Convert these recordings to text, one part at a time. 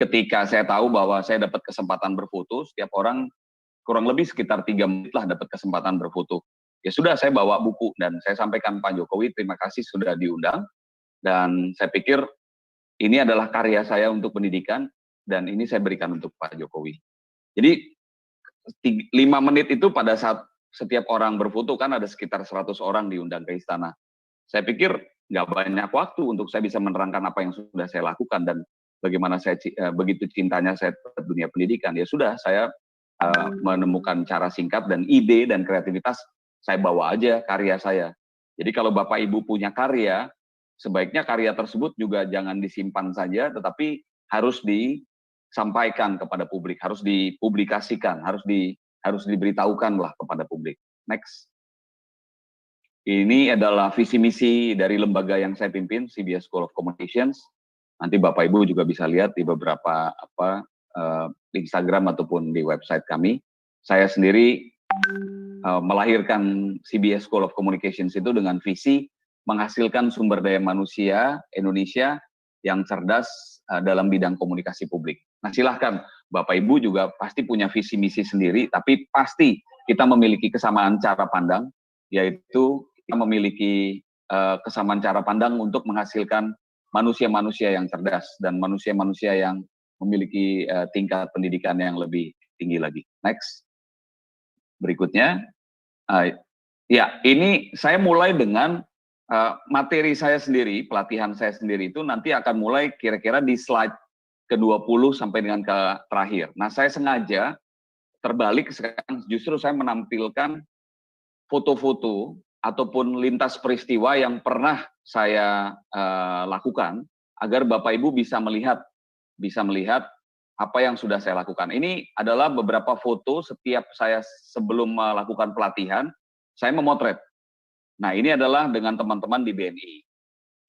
ketika saya tahu bahwa saya dapat kesempatan berfoto, setiap orang kurang lebih sekitar 3 menit lah dapat kesempatan berfoto. Ya sudah, saya bawa buku dan saya sampaikan Pak Jokowi, terima kasih sudah diundang, dan saya pikir ini adalah karya saya untuk pendidikan, dan ini saya berikan untuk Pak Jokowi. Jadi 5 menit itu pada saat setiap orang berfoto, kan ada sekitar 100 orang diundang ke istana. Saya pikir nggak banyak waktu untuk saya bisa menerangkan apa yang sudah saya lakukan dan bagaimana saya begitu cintanya saya terhadap dunia pendidikan. Ya sudah, saya menemukan cara singkat dan ide dan kreativitas, saya bawa aja karya saya. Jadi kalau Bapak Ibu punya karya, sebaiknya karya tersebut juga jangan disimpan saja, tetapi harus disampaikan kepada publik, harus dipublikasikan, harus diberitahukan lah kepada publik. Next. Ini adalah visi misi dari lembaga yang saya pimpin, CBS School of Communications. Nanti Bapak Ibu juga bisa lihat di beberapa di Instagram ataupun di website kami. Saya sendiri melahirkan CBS School of Communications itu dengan visi menghasilkan sumber daya manusia Indonesia yang cerdas dalam bidang komunikasi publik. Nah, silahkan Bapak Ibu juga pasti punya visi misi sendiri, tapi pasti kita memiliki kesamaan cara pandang, yaitu kita memiliki kesamaan cara pandang untuk menghasilkan manusia-manusia yang cerdas dan manusia-manusia yang memiliki tingkat pendidikan yang lebih tinggi lagi. Next. Berikutnya. Ya, ini saya mulai dengan materi saya sendiri, pelatihan saya sendiri itu nanti akan mulai kira-kira di slide ke-20 sampai dengan ke terakhir. Nah, saya sengaja terbalik sekarang, justru saya menampilkan foto-foto ataupun lintas peristiwa yang pernah saya lakukan agar Bapak Ibu bisa melihat apa yang sudah saya lakukan. Ini adalah beberapa foto setiap saya sebelum melakukan pelatihan, saya memotret. Nah, ini adalah dengan teman-teman di BNI.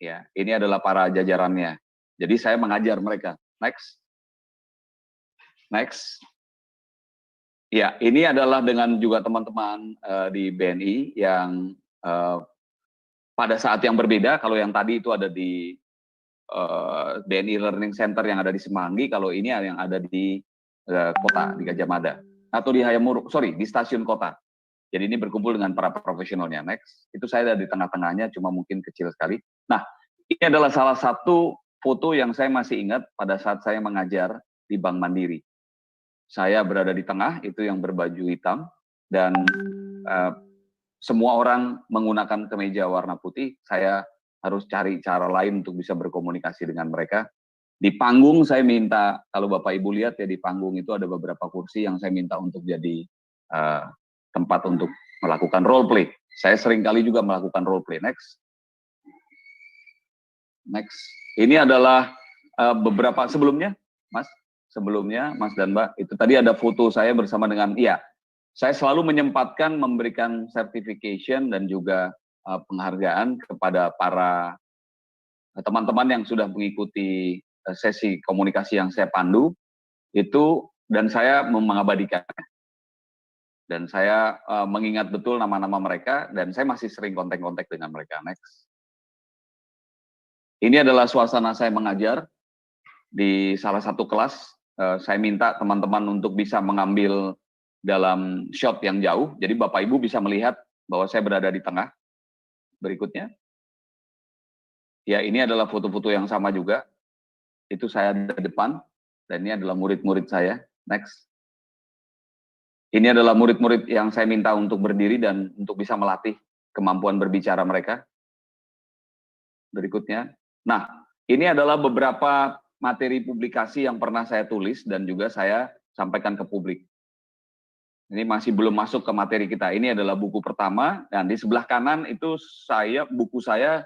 Ya, ini adalah para jajarannya. Jadi saya mengajar mereka. Next. Next. Ya, ini adalah dengan juga teman-teman di BNI yang pada saat yang berbeda. Kalau yang tadi itu ada di BNI Learning Center yang ada di Semanggi, kalau ini yang ada di kota, di Gajah Mada. Atau di Hayamuruk, sorry, di stasiun kota. Jadi ini berkumpul dengan para profesionalnya. Next. Itu saya ada di tengah-tengahnya, cuma mungkin kecil sekali. Nah, ini adalah salah satu foto yang saya masih ingat pada saat saya mengajar di Bank Mandiri. Saya berada di tengah, itu yang berbaju hitam, dan semua orang menggunakan kemeja warna putih. Saya harus cari cara lain untuk bisa berkomunikasi dengan mereka. Di panggung saya minta, kalau Bapak Ibu lihat ya, di panggung itu ada beberapa kursi yang saya minta untuk jadi tempat untuk melakukan role play. Saya sering kali juga melakukan role play. Next. Next. Ini adalah beberapa sebelumnya, Mas. Sebelumnya, Mas dan Mbak, itu tadi ada foto saya bersama dengan, iya, saya selalu menyempatkan memberikan certification dan juga penghargaan kepada para teman-teman yang sudah mengikuti sesi komunikasi yang saya pandu, itu, dan saya mengabadikannya. Dan saya mengingat betul nama-nama mereka, dan saya masih sering kontak-kontak dengan mereka. Next. Ini adalah suasana saya mengajar di salah satu kelas. Saya minta teman-teman untuk bisa mengambil dalam shot yang jauh, jadi Bapak Ibu bisa melihat bahwa saya berada di tengah. Berikutnya. Ya, ini adalah foto-foto yang sama juga. Itu saya di depan, dan ini adalah murid-murid saya. Next. Ini adalah murid-murid yang saya minta untuk berdiri dan untuk bisa melatih kemampuan berbicara mereka. Berikutnya. Nah, ini adalah beberapa materi publikasi yang pernah saya tulis dan juga saya sampaikan ke publik. Ini masih belum masuk ke materi kita. Ini adalah buku pertama, dan di sebelah kanan itu buku saya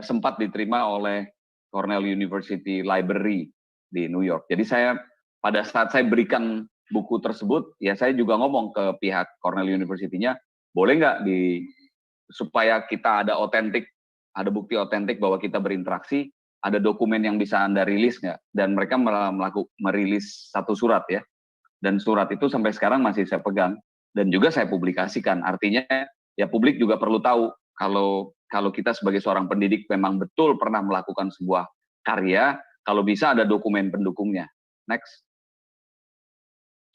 sempat diterima oleh Cornell University Library di New York. Jadi pada saat saya berikan buku tersebut, ya saya juga ngomong ke pihak Cornell University-nya, boleh nggak supaya kita ada bukti otentik bahwa kita berinteraksi, ada dokumen yang bisa Anda rilis nggak? Dan mereka merilis satu surat ya. Dan surat itu sampai sekarang masih saya pegang. Dan juga saya publikasikan. Artinya ya publik juga perlu tahu kalau kita sebagai seorang pendidik memang betul pernah melakukan sebuah karya, kalau bisa ada dokumen pendukungnya. Next.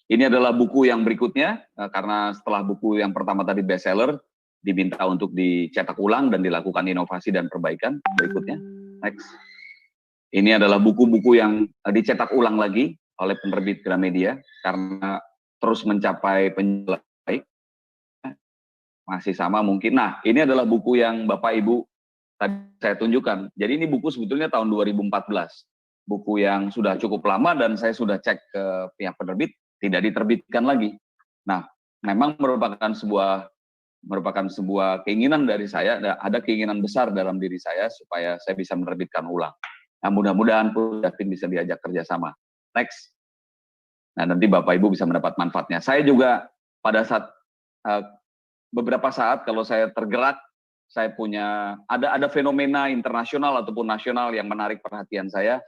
Ini adalah buku yang berikutnya, karena setelah buku yang pertama tadi bestseller, diminta untuk dicetak ulang dan dilakukan inovasi dan perbaikan. Berikutnya. Next. Ini adalah buku-buku yang dicetak ulang lagi oleh penerbit Gramedia, karena terus mencapai penjualan baik. Masih sama mungkin. Nah, ini adalah buku yang Bapak Ibu tadi saya tunjukkan. Jadi ini buku sebetulnya tahun 2014. Buku yang sudah cukup lama dan saya sudah cek ke pihak penerbit, tidak diterbitkan lagi. Nah, memang merupakan sebuah keinginan dari saya, ada keinginan besar dalam diri saya supaya saya bisa menerbitkan ulang. Nah, mudah-mudahan Pusdatin bisa diajak kerjasama. Next. Nah, nanti Bapak Ibu bisa mendapat manfaatnya. Saya juga pada saat beberapa saat kalau saya tergerak, saya punya ada fenomena internasional ataupun nasional yang menarik perhatian saya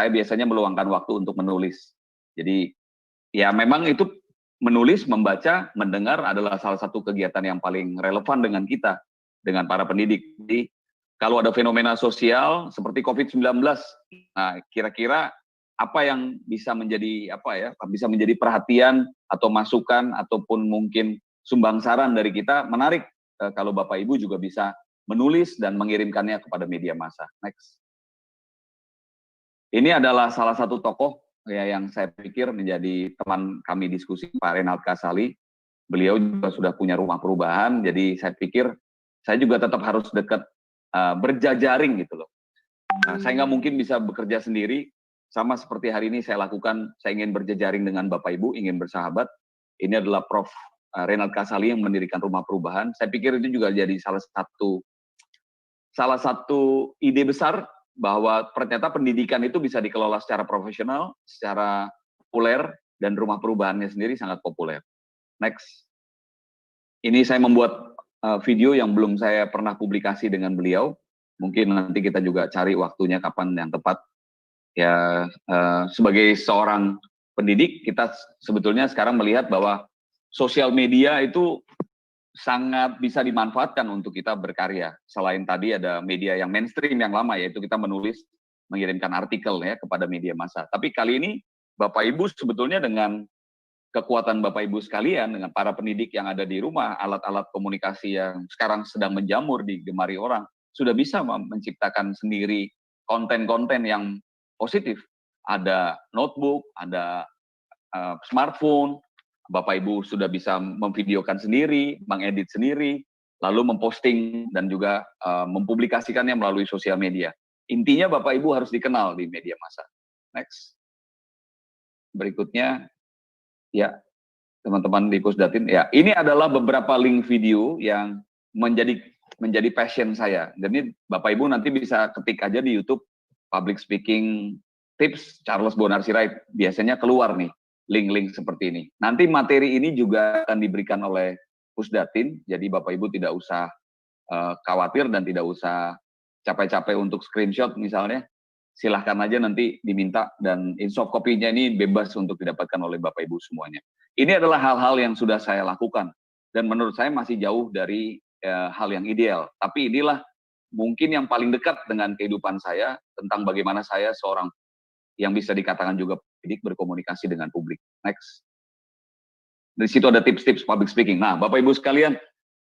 biasanya meluangkan waktu untuk menulis. Jadi ya memang itu menulis, membaca, mendengar adalah salah satu kegiatan yang paling relevan dengan kita, dengan para pendidik. Jadi kalau ada fenomena sosial seperti COVID-19, nah kira-kira apa yang bisa menjadi bisa menjadi perhatian atau masukan ataupun mungkin sumbang saran dari kita, menarik kalau Bapak Ibu juga bisa menulis dan mengirimkannya kepada media massa. Next. Ini adalah salah satu tokoh ya yang saya pikir menjadi teman kami diskusi, Pak Renald Kasali. Beliau juga sudah punya rumah perubahan, jadi saya pikir saya juga tetap harus dekat, berjajaring gitu loh. Saya nggak mungkin bisa bekerja sendiri, sama seperti hari ini saya lakukan, saya ingin berjejaring dengan Bapak Ibu, ingin bersahabat. Ini adalah Prof. Renald Kasali yang mendirikan rumah perubahan. Saya pikir itu juga jadi salah satu ide besar bahwa ternyata pendidikan itu bisa dikelola secara profesional, secara populer, dan rumah perubahannya sendiri sangat populer. Next. Ini saya membuat video yang belum saya pernah publikasi dengan beliau. Mungkin nanti kita juga cari waktunya kapan yang tepat. Ya, sebagai seorang pendidik, kita sebetulnya sekarang melihat bahwa sosial media itu sangat bisa dimanfaatkan untuk kita berkarya. Selain tadi ada media yang mainstream yang lama, yaitu kita menulis, mengirimkan artikel ya kepada media massa. Tapi kali ini Bapak Ibu sebetulnya dengan kekuatan Bapak Ibu sekalian, dengan para pendidik yang ada di rumah, alat-alat komunikasi yang sekarang sedang menjamur digemari orang, sudah bisa menciptakan sendiri konten-konten yang positif. Ada notebook, ada smartphone, Bapak Ibu sudah bisa memvideokan sendiri, mengedit sendiri, lalu memposting dan juga mempublikasikannya melalui sosial media. Intinya Bapak Ibu harus dikenal di media massa. Next. Berikutnya, ya teman-teman di Pusdatin, ya ini adalah beberapa link video yang menjadi passion saya. Jadi Bapak Ibu nanti bisa ketik aja di YouTube public speaking tips Charles Bonar Sirait, biasanya keluar nih link-link seperti ini. Nanti materi ini juga akan diberikan oleh Pusdatin, jadi Bapak Ibu tidak usah khawatir dan tidak usah capek-capek untuk screenshot misalnya. Silahkan aja nanti diminta, dan soft copy-nya ini bebas untuk didapatkan oleh Bapak Ibu semuanya. Ini adalah hal-hal yang sudah saya lakukan, dan menurut saya masih jauh dari hal yang ideal. Tapi inilah mungkin yang paling dekat dengan kehidupan saya, tentang bagaimana saya seorang yang bisa dikatakan juga pendidik berkomunikasi dengan publik. Next. Di situ ada tips-tips public speaking. Nah, Bapak Ibu sekalian,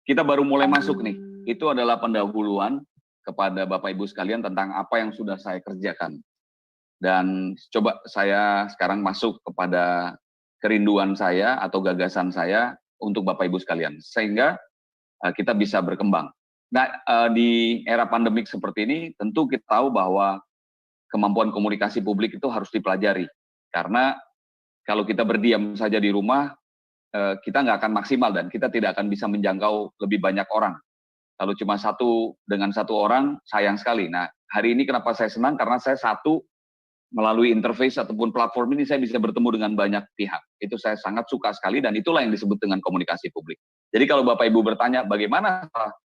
kita baru mulai masuk nih. Itu adalah pendahuluan kepada Bapak Ibu sekalian tentang apa yang sudah saya kerjakan. Dan coba saya sekarang masuk kepada kerinduan saya atau gagasan saya untuk Bapak Ibu sekalian, sehingga kita bisa berkembang. Nah, di era pandemik seperti ini, tentu kita tahu bahwa kemampuan komunikasi publik itu harus dipelajari. Karena kalau kita berdiam saja di rumah, kita nggak akan maksimal dan kita tidak akan bisa menjangkau lebih banyak orang. Kalau cuma dengan satu orang, sayang sekali. Nah, hari ini kenapa saya senang? Karena saya melalui interface ataupun platform ini saya bisa bertemu dengan banyak pihak. Itu saya sangat suka sekali, dan itulah yang disebut dengan komunikasi publik. Jadi kalau Bapak Ibu bertanya bagaimana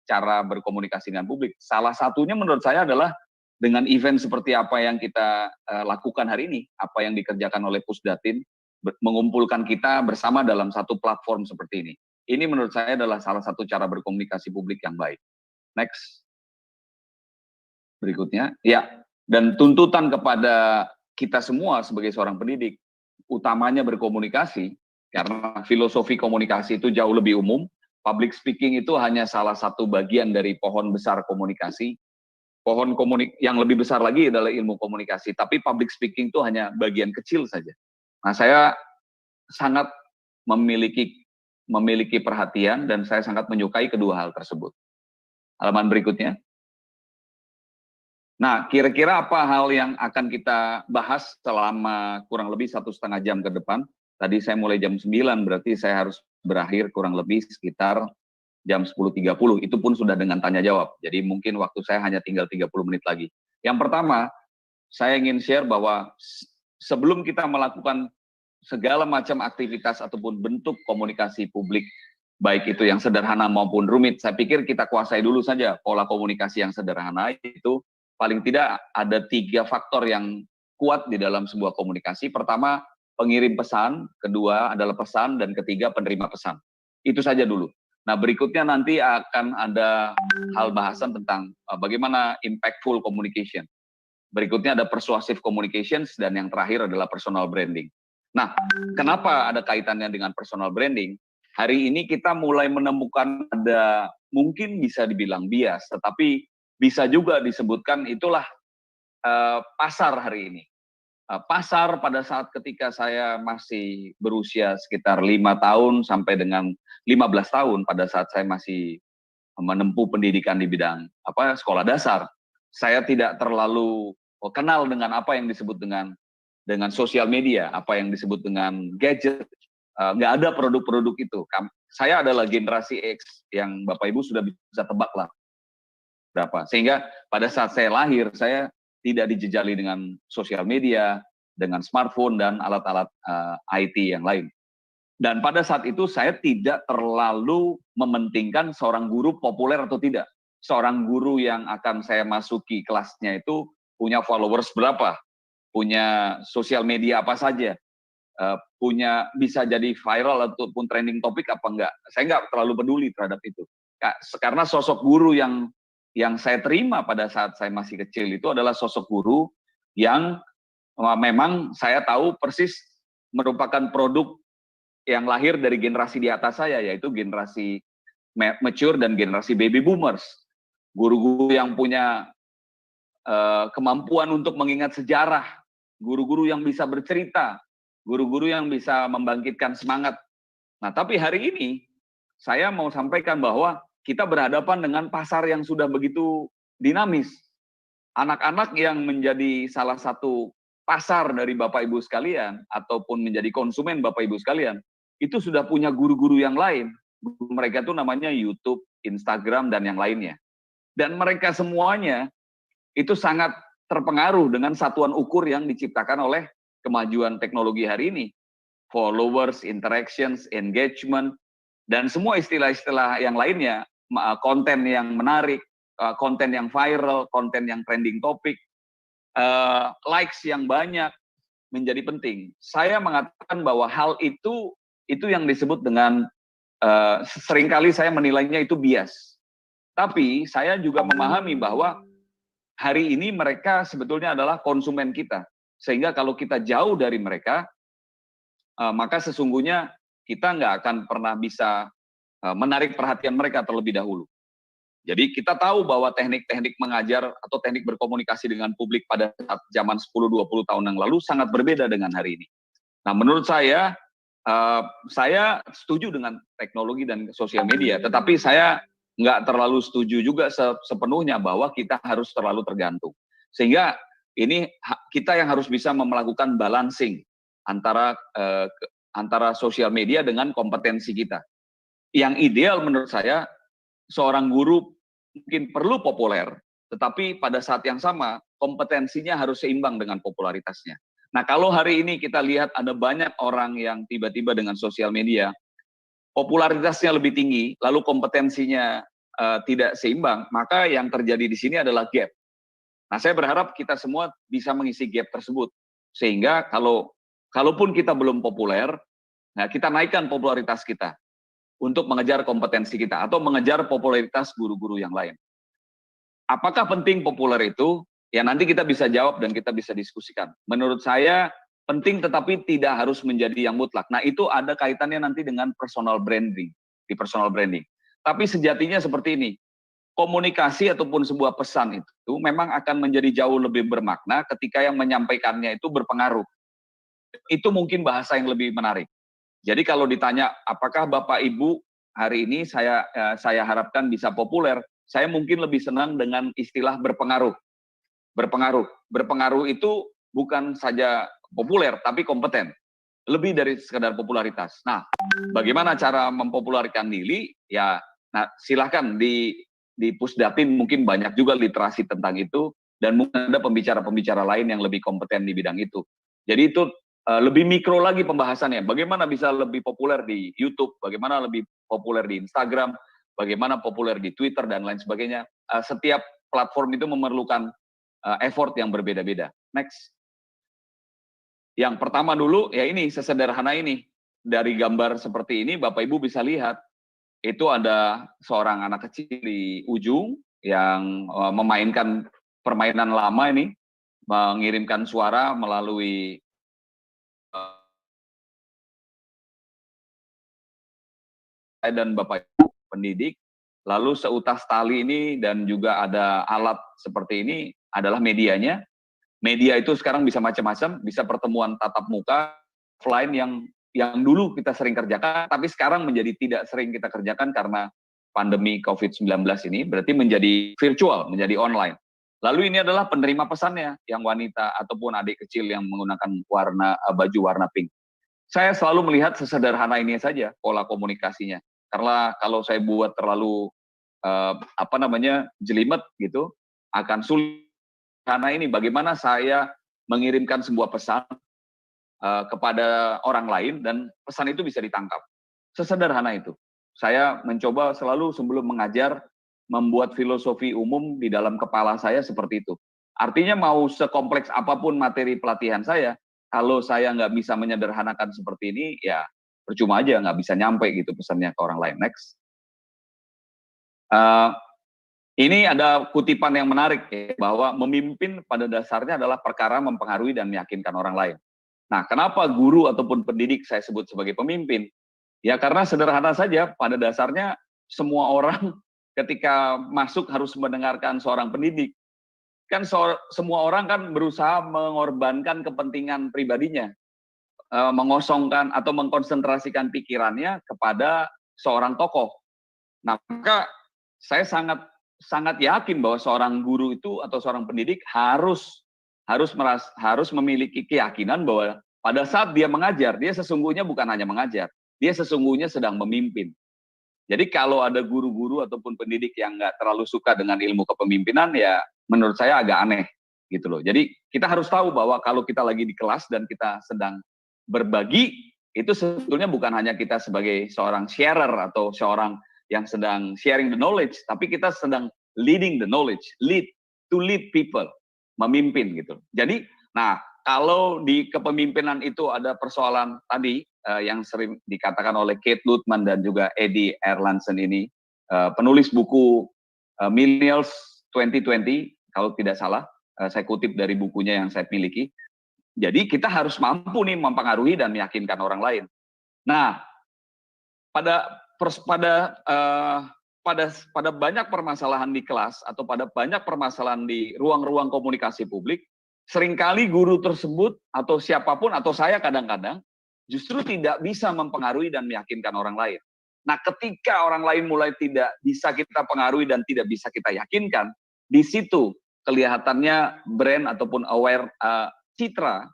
cara berkomunikasi dengan publik, salah satunya menurut saya adalah dengan event seperti apa yang kita lakukan hari ini, apa yang dikerjakan oleh Pusdatin, mengumpulkan kita bersama dalam satu platform seperti ini. Ini menurut saya adalah salah satu cara berkomunikasi publik yang baik. Next. Berikutnya, ya. Dan tuntutan kepada kita semua sebagai seorang pendidik, utamanya berkomunikasi, karena filosofi komunikasi itu jauh lebih umum. Public speaking itu hanya salah satu bagian dari pohon besar komunikasi. Yang lebih besar lagi adalah ilmu komunikasi, tapi public speaking itu hanya bagian kecil saja. Nah, saya sangat memiliki perhatian dan saya sangat menyukai kedua hal tersebut. Halaman berikutnya. Nah, kira-kira apa hal yang akan kita bahas selama kurang lebih 1,5 jam ke depan? Tadi saya mulai jam 9, berarti saya harus berakhir kurang lebih sekitar jam 10.30. Itu pun sudah dengan tanya jawab. Jadi mungkin waktu saya hanya tinggal 30 menit lagi. Yang pertama, saya ingin share bahwa sebelum kita melakukan segala macam aktivitas ataupun bentuk komunikasi publik, baik itu yang sederhana maupun rumit, saya pikir kita kuasai dulu saja pola komunikasi yang sederhana. Itu paling tidak ada 3 faktor yang kuat di dalam sebuah komunikasi. Pertama, pengirim pesan, kedua adalah pesan, dan ketiga penerima pesan. Itu saja dulu. Nah, berikutnya nanti akan ada hal bahasan tentang bagaimana impactful communication. Berikutnya ada persuasive communications, dan yang terakhir adalah personal branding. Nah, kenapa ada kaitannya dengan personal branding? Hari ini kita mulai menemukan ada, mungkin bisa dibilang bias, tetapi bisa juga disebutkan itulah pasar hari ini. Pasar pada saat ketika saya masih berusia sekitar 5 tahun sampai dengan 15 tahun, pada saat saya masih menempuh pendidikan di bidang sekolah dasar, saya tidak terlalu kenal dengan apa yang disebut dengan sosial media, apa yang disebut dengan gadget. Nggak ada produk-produk itu. Saya adalah generasi X yang Bapak Ibu sudah bisa tebak lah berapa. Sehingga pada saat saya lahir, saya tidak dijejali dengan sosial media, dengan smartphone, dan alat-alat IT yang lain. Dan pada saat itu saya tidak terlalu mementingkan seorang guru populer atau tidak. Seorang guru yang akan saya masuki kelasnya itu punya followers berapa, punya sosial media apa saja, punya bisa jadi viral ataupun trending topik apa enggak. Saya enggak terlalu peduli terhadap itu. Karena sosok guru yang saya terima pada saat saya masih kecil itu adalah sosok guru yang memang saya tahu persis merupakan produk yang lahir dari generasi di atas saya, yaitu generasi mature dan generasi baby boomers. Guru-guru yang punya kemampuan untuk mengingat sejarah, guru-guru yang bisa bercerita, guru-guru yang bisa membangkitkan semangat. Nah, tapi hari ini saya mau sampaikan bahwa kita berhadapan dengan pasar yang sudah begitu dinamis. Anak-anak yang menjadi salah satu pasar dari Bapak Ibu sekalian, ataupun menjadi konsumen Bapak Ibu sekalian, itu sudah punya guru-guru yang lain. Mereka itu namanya YouTube, Instagram, dan yang lainnya. Dan mereka semuanya itu sangat terpengaruh dengan satuan ukur yang diciptakan oleh kemajuan teknologi hari ini. Followers, interactions, engagement, dan semua istilah-istilah yang lainnya, konten yang menarik, konten yang viral, konten yang trending topik, likes yang banyak menjadi penting. Saya mengatakan bahwa hal itu yang disebut dengan, seringkali saya menilainya itu bias. Tapi saya juga memahami bahwa hari ini mereka sebetulnya adalah konsumen kita. Sehingga kalau kita jauh dari mereka, maka sesungguhnya kita nggak akan pernah bisa menarik perhatian mereka terlebih dahulu. Jadi kita tahu bahwa teknik-teknik mengajar atau teknik berkomunikasi dengan publik pada saat zaman 10-20 tahun yang lalu sangat berbeda dengan hari ini. Nah, menurut saya setuju dengan teknologi dan sosial media, tetapi saya nggak terlalu setuju juga sepenuhnya bahwa kita harus terlalu tergantung. Sehingga ini kita yang harus bisa melakukan balancing antara sosial media dengan kompetensi kita. Yang ideal menurut saya, seorang guru mungkin perlu populer, tetapi pada saat yang sama kompetensinya harus seimbang dengan popularitasnya. Nah, kalau hari ini kita lihat ada banyak orang yang tiba-tiba dengan sosial media, popularitasnya lebih tinggi, lalu kompetensinya tidak seimbang, maka yang terjadi di sini adalah gap. Nah, saya berharap kita semua bisa mengisi gap tersebut, sehingga kalaupun kita belum populer, nah kita naikkan popularitas kita untuk mengejar kompetensi kita atau mengejar popularitas guru-guru yang lain. Apakah penting populer itu? Ya nanti kita bisa jawab dan kita bisa diskusikan. Menurut saya penting tetapi tidak harus menjadi yang mutlak. Nah itu ada kaitannya nanti dengan personal branding, di personal branding. Tapi sejatinya seperti ini, komunikasi ataupun sebuah pesan itu memang akan menjadi jauh lebih bermakna ketika yang menyampaikannya itu berpengaruh. Itu mungkin bahasa yang lebih menarik. Jadi kalau ditanya apakah Bapak Ibu hari ini saya harapkan bisa populer, saya mungkin lebih senang dengan istilah berpengaruh. Berpengaruh itu bukan saja populer tapi kompeten, lebih dari sekedar popularitas. Nah, bagaimana cara mempopulerkan diri? Ya, nah silahkan di Pusdatin mungkin banyak juga literasi tentang itu dan mungkin ada pembicara-pembicara lain yang lebih kompeten di bidang itu. Jadi itu lebih mikro lagi pembahasannya. Bagaimana bisa lebih populer di YouTube, bagaimana lebih populer di Instagram, bagaimana populer di Twitter dan lain sebagainya. Setiap platform itu memerlukan effort yang berbeda-beda. Next. Yang pertama dulu, ya ini sesederhana ini. Dari gambar seperti ini, Bapak Ibu bisa lihat, itu ada seorang anak kecil di ujung yang memainkan permainan lama ini, mengirimkan suara melalui dan Bapak Ibu pendidik, lalu seutas tali ini dan juga ada alat seperti ini adalah medianya. Media itu sekarang bisa macam-macam, bisa pertemuan tatap muka, offline yang dulu kita sering kerjakan, tapi sekarang menjadi tidak sering kita kerjakan karena pandemi COVID-19 ini, berarti menjadi virtual, menjadi online. Lalu ini adalah penerima pesannya, yang wanita ataupun adik kecil yang menggunakan baju warna pink. Saya selalu melihat sesederhana ini saja pola komunikasinya. Karena kalau saya buat terlalu jelimet gitu, akan sulit. Karena ini bagaimana saya mengirimkan sebuah pesan kepada orang lain dan pesan itu bisa ditangkap. Sesederhana itu. Saya mencoba selalu sebelum mengajar membuat filosofi umum di dalam kepala saya seperti itu. Artinya mau sekompleks apapun materi pelatihan saya, kalau saya nggak bisa menyederhanakan seperti ini, ya percuma aja, nggak bisa nyampe gitu pesannya ke orang lain. Next. Ini ada kutipan yang menarik ya, bahwa memimpin pada dasarnya adalah perkara mempengaruhi dan meyakinkan orang lain. Nah, kenapa guru ataupun pendidik saya sebut sebagai pemimpin? Ya karena sederhana saja, pada dasarnya semua orang ketika masuk harus mendengarkan seorang pendidik. Kan semua orang kan berusaha mengorbankan kepentingan pribadinya, mengosongkan atau mengkonsentrasikan pikirannya kepada seorang tokoh. Nah, maka saya sangat yakin bahwa seorang guru itu atau seorang pendidik harus memiliki keyakinan bahwa pada saat dia mengajar, dia sesungguhnya bukan hanya mengajar, dia sesungguhnya sedang memimpin. Jadi kalau ada guru-guru ataupun pendidik yang nggak terlalu suka dengan ilmu kepemimpinan, ya menurut saya agak aneh gitu loh. Jadi kita harus tahu bahwa kalau kita lagi di kelas dan kita sedang berbagi, itu sebetulnya bukan hanya kita sebagai seorang sharer atau seorang yang sedang sharing the knowledge, tapi kita sedang leading the knowledge, to lead people, memimpin gitu. Jadi, nah kalau di kepemimpinan itu ada persoalan tadi yang sering dikatakan oleh Kate Lutman dan juga Eddie Erlandson ini, penulis buku Millennials 2020, kalau tidak salah, saya kutip dari bukunya yang saya miliki. Jadi kita harus mampu nih mempengaruhi dan meyakinkan orang lain. Nah, pada banyak permasalahan di kelas atau pada banyak permasalahan di ruang-ruang komunikasi publik, seringkali guru tersebut atau siapapun atau saya kadang-kadang justru tidak bisa mempengaruhi dan meyakinkan orang lain. Nah, ketika orang lain mulai tidak bisa kita pengaruhi dan tidak bisa kita yakinkan, di situ kelihatannya brand ataupun citra,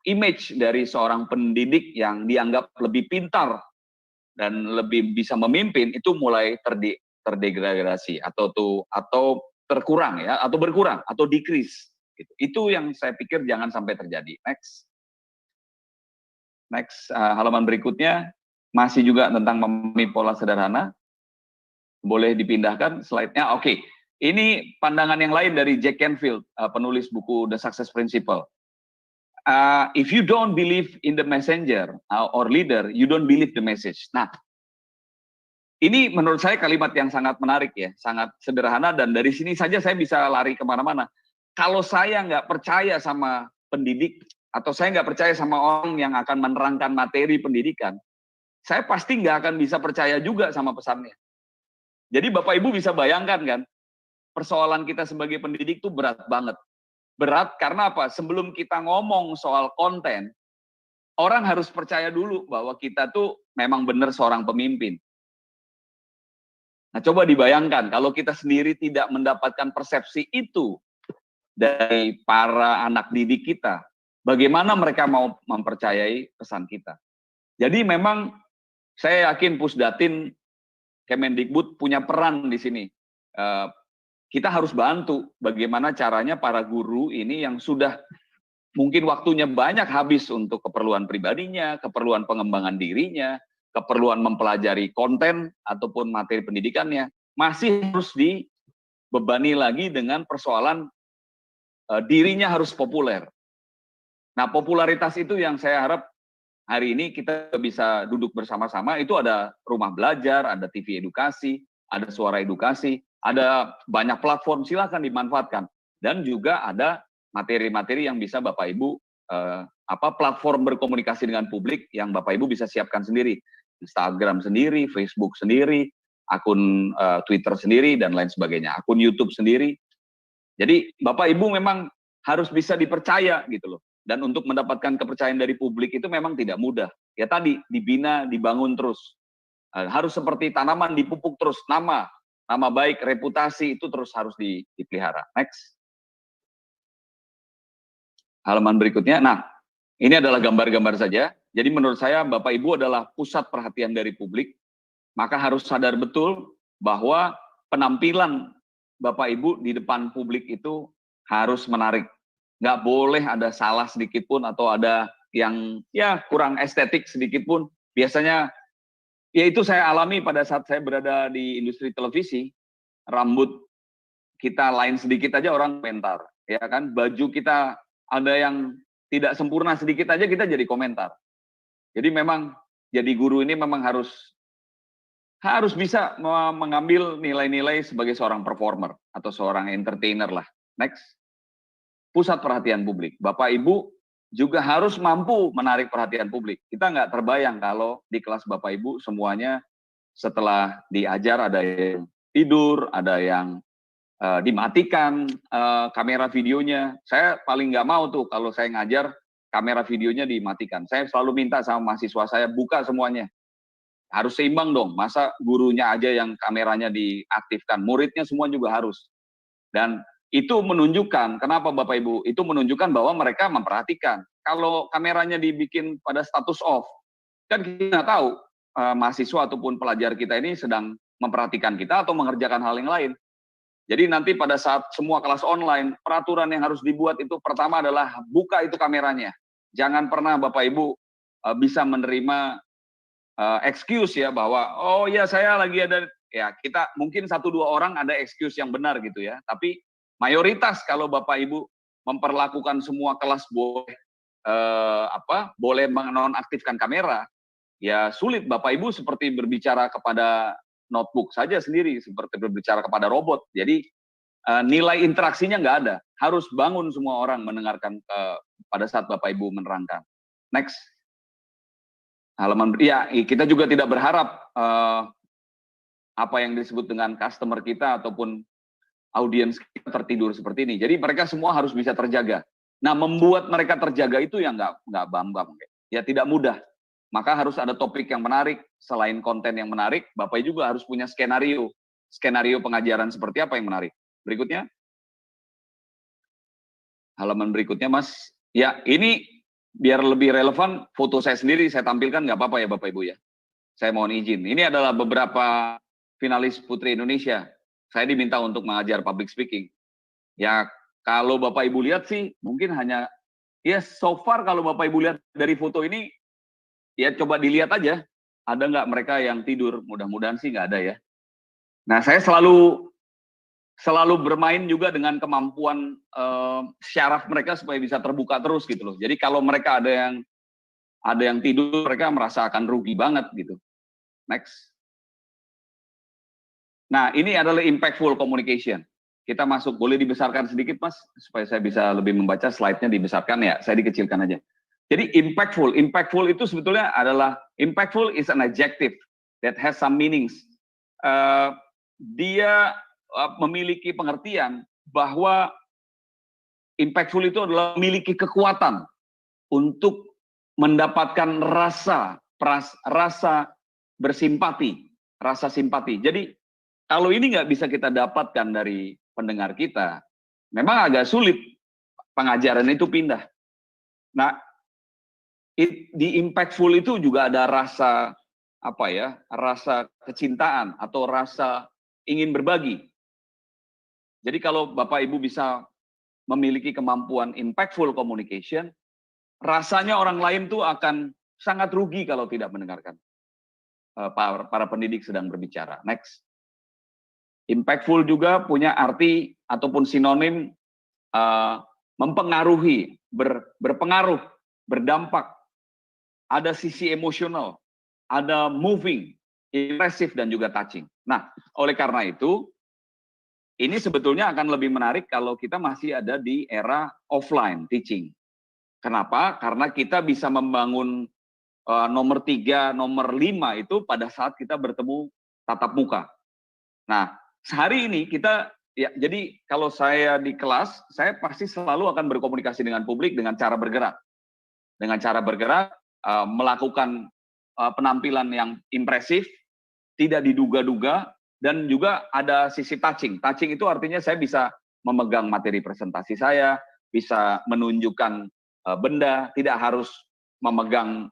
image dari seorang pendidik yang dianggap lebih pintar dan lebih bisa memimpin itu mulai terdegradasi atau terkurang ya, atau berkurang atau decrease. Gitu. Itu yang saya pikir jangan sampai terjadi. Next, halaman berikutnya masih juga tentang memahami pola sederhana. Boleh dipindahkan slide-nya. Oke. Ini pandangan yang lain dari Jack Canfield, penulis buku The Success Principle. If you don't believe in the messenger or leader, you don't believe the message. Nah, Ini menurut saya kalimat yang sangat menarik ya, sangat sederhana, dan dari sini saja saya bisa lari kemana-mana. Kalau saya nggak percaya sama pendidik, atau saya nggak percaya sama orang yang akan menerangkan materi pendidikan, saya pasti nggak akan bisa percaya juga sama pesannya. Jadi Bapak Ibu bisa bayangkan kan, persoalan kita sebagai pendidik itu berat banget. Berat karena apa? Sebelum kita ngomong soal konten, orang harus percaya dulu bahwa kita tuh memang benar seorang pemimpin. Nah, coba dibayangkan kalau kita sendiri tidak mendapatkan persepsi itu dari para anak didik kita, bagaimana mereka mau mempercayai pesan kita. Jadi memang saya yakin Pusdatin, Kemendikbud punya peran di sini. Kita harus bantu bagaimana caranya para guru ini yang sudah mungkin waktunya banyak habis untuk keperluan pribadinya, keperluan pengembangan dirinya, keperluan mempelajari konten ataupun materi pendidikannya, masih harus dibebani lagi dengan persoalan dirinya harus populer. Nah, popularitas itu yang saya harap hari ini kita bisa duduk bersama-sama. Itu ada rumah belajar, ada TV edukasi, ada suara edukasi, ada banyak platform, silakan dimanfaatkan. Dan juga ada materi-materi yang bisa Bapak Ibu platform berkomunikasi dengan publik yang Bapak Ibu bisa siapkan sendiri. Instagram sendiri, Facebook sendiri, akun Twitter sendiri, dan lain sebagainya. Akun YouTube sendiri. Jadi Bapak Ibu memang harus bisa dipercaya gitu loh. Dan untuk mendapatkan kepercayaan dari publik itu memang tidak mudah. Ya tadi, dibina, dibangun terus. Harus seperti tanaman dipupuk terus. Nama baik, reputasi itu terus harus dipelihara. Next. Halaman berikutnya. Nah, ini adalah gambar-gambar saja. Jadi menurut saya Bapak Ibu adalah pusat perhatian dari publik. Maka harus sadar betul bahwa penampilan Bapak Ibu di depan publik itu harus menarik. Nggak boleh ada salah sedikit pun atau ada yang ya kurang estetik sedikit pun. Biasanya ya itu saya alami pada saat saya berada di industri televisi. Rambut kita lain sedikit aja orang komentar, ya kan? Baju kita ada yang tidak sempurna sedikit aja kita jadi komentar. Jadi memang jadi guru ini memang harus bisa mengambil nilai-nilai sebagai seorang performer atau seorang entertainer lah. Next. Pusat perhatian publik. Bapak Ibu juga harus mampu menarik perhatian publik. Kita nggak terbayang kalau di kelas Bapak Ibu semuanya setelah diajar ada yang tidur, ada yang dimatikan kamera videonya. Saya paling nggak mau tuh kalau saya ngajar kamera videonya dimatikan. Saya selalu minta sama mahasiswa saya buka semuanya. Harus seimbang dong, masa gurunya aja yang kameranya diaktifkan, muridnya semua juga harus. Dan itu menunjukkan, kenapa Bapak Ibu? Itu menunjukkan bahwa mereka memperhatikan. Kalau kameranya dibikin pada status off, kan kita tahu mahasiswa ataupun pelajar kita ini sedang memperhatikan kita atau mengerjakan hal yang lain. Jadi nanti pada saat semua kelas online, peraturan yang harus dibuat itu pertama adalah buka itu kameranya. Jangan pernah Bapak Ibu bisa menerima excuse ya bahwa oh ya saya lagi ada, ya kita mungkin 1-2 orang ada excuse yang benar gitu ya, tapi mayoritas kalau Bapak Ibu memperlakukan semua kelas boleh menonaktifkan kamera, ya sulit Bapak Ibu seperti berbicara kepada notebook saja sendiri, seperti berbicara kepada robot. Jadi nilai interaksinya nggak ada. Harus bangun semua orang mendengarkan pada saat Bapak Ibu menerangkan. Next. Halaman ya, kita juga tidak berharap apa yang disebut dengan customer kita ataupun audiens kita tertidur seperti ini. Jadi mereka semua harus bisa terjaga. Nah, membuat mereka terjaga itu yang nggak bambang. Ya tidak mudah. Maka harus ada topik yang menarik. Selain konten yang menarik, Bapak juga harus punya skenario. Skenario pengajaran seperti apa yang menarik. Berikutnya. Halaman berikutnya, Mas. Ya, ini biar lebih relevan, foto saya sendiri saya tampilkan, nggak apa-apa ya Bapak Ibu ya. Saya mohon izin. Ini adalah beberapa finalis Putri Indonesia. Saya diminta untuk mengajar public speaking. Ya, kalau Bapak Ibu lihat sih, mungkin hanya, ya so far kalau Bapak Ibu lihat dari foto ini, ya coba dilihat aja, ada nggak mereka yang tidur? Mudah-mudahan sih nggak ada ya. Nah, saya selalu bermain juga dengan kemampuan syaraf mereka supaya bisa terbuka terus gitu loh. Jadi kalau mereka ada yang tidur, mereka merasa akan rugi banget gitu. Next. Nah, ini adalah impactful communication. Kita masuk, boleh dibesarkan sedikit Mas, supaya saya bisa lebih membaca slide-nya dibesarkan ya, saya dikecilkan aja. Jadi impactful itu sebetulnya adalah, impactful is an adjective that has some meanings. Dia memiliki pengertian bahwa impactful itu adalah memiliki kekuatan untuk mendapatkan rasa bersimpati, rasa simpati. Jadi kalau ini nggak bisa kita dapatkan dari pendengar kita, memang agak sulit pengajaran itu pindah. Nah, di impactful itu juga ada rasa rasa kecintaan atau rasa ingin berbagi. Jadi kalau Bapak Ibu bisa memiliki kemampuan impactful communication, rasanya orang lain tuh akan sangat rugi kalau tidak mendengarkan para pendidik sedang berbicara. Next. Impactful juga punya arti ataupun sinonim mempengaruhi, berpengaruh, berdampak. Ada sisi emosional, ada moving, impressive, dan juga touching. Nah, oleh karena itu, ini sebetulnya akan lebih menarik kalau kita masih ada di era offline teaching. Kenapa? Karena kita bisa membangun nomor 3, nomor 5 itu pada saat kita bertemu tatap muka. Nah, sehari ini kita, ya, jadi kalau saya di kelas, saya pasti selalu akan berkomunikasi dengan publik dengan cara bergerak. Dengan cara bergerak, melakukan penampilan yang impresif, tidak diduga-duga, dan juga ada sisi touching. Touching itu artinya saya bisa memegang materi presentasi saya, bisa menunjukkan benda, tidak harus memegang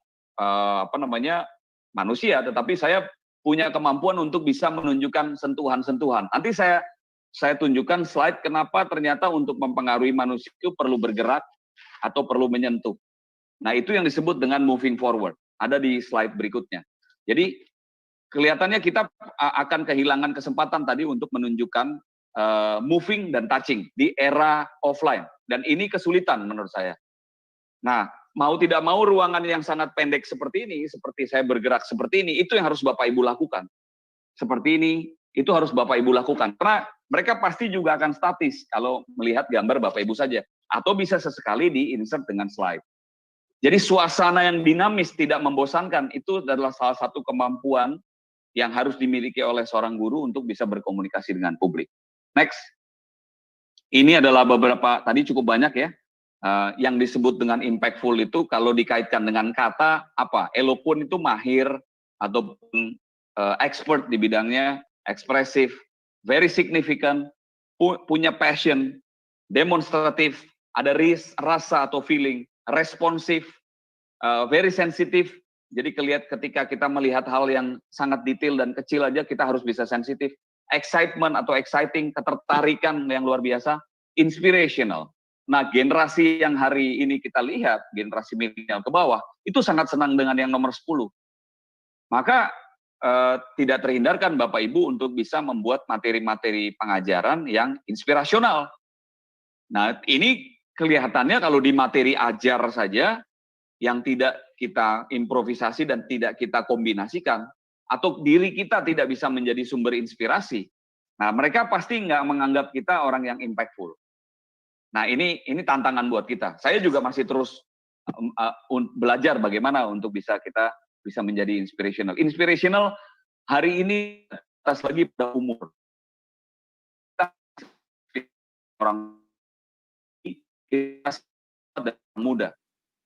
manusia, tetapi saya punya kemampuan untuk bisa menunjukkan sentuhan-sentuhan. Nanti saya tunjukkan slide kenapa ternyata untuk mempengaruhi manusia itu perlu bergerak atau perlu menyentuh. Nah, itu yang disebut dengan moving forward. Ada di slide berikutnya. Jadi, kelihatannya kita akan kehilangan kesempatan tadi untuk menunjukkan moving dan touching di era offline. Dan ini kesulitan menurut saya. Nah, mau tidak mau ruangan yang sangat pendek seperti ini, seperti saya bergerak seperti ini, itu yang harus Bapak Ibu lakukan. Seperti ini, itu harus Bapak Ibu lakukan. Karena mereka pasti juga akan statis kalau melihat gambar Bapak Ibu saja. Atau bisa sesekali di-insert dengan slide. Jadi suasana yang dinamis, tidak membosankan, itu adalah salah satu kemampuan yang harus dimiliki oleh seorang guru untuk bisa berkomunikasi dengan publik. Next. Ini adalah beberapa, tadi cukup banyak ya, yang disebut dengan impactful itu kalau dikaitkan dengan kata, apa? Eloquent itu mahir, ataupun expert di bidangnya, ekspresif, very significant, punya passion, demonstratif, ada rasa atau feeling, responsif, very sensitive. Jadi ketika kita melihat hal yang sangat detail dan kecil aja kita harus bisa sensitif. Excitement atau exciting, ketertarikan yang luar biasa. Inspirational. Nah, generasi yang hari ini kita lihat, generasi milenial ke bawah, itu sangat senang dengan yang nomor 10. Maka tidak terhindarkan Bapak Ibu untuk bisa membuat materi-materi pengajaran yang inspirasional. Nah, ini kelihatannya kalau di materi ajar saja, yang tidak kita improvisasi dan tidak kita kombinasikan, atau diri kita tidak bisa menjadi sumber inspirasi, nah mereka pasti nggak menganggap kita orang yang impactful. Nah ini tantangan buat kita. Saya juga masih terus belajar bagaimana untuk kita bisa menjadi inspirational. Inspirational hari ini atas lagi pada umur. Orang muda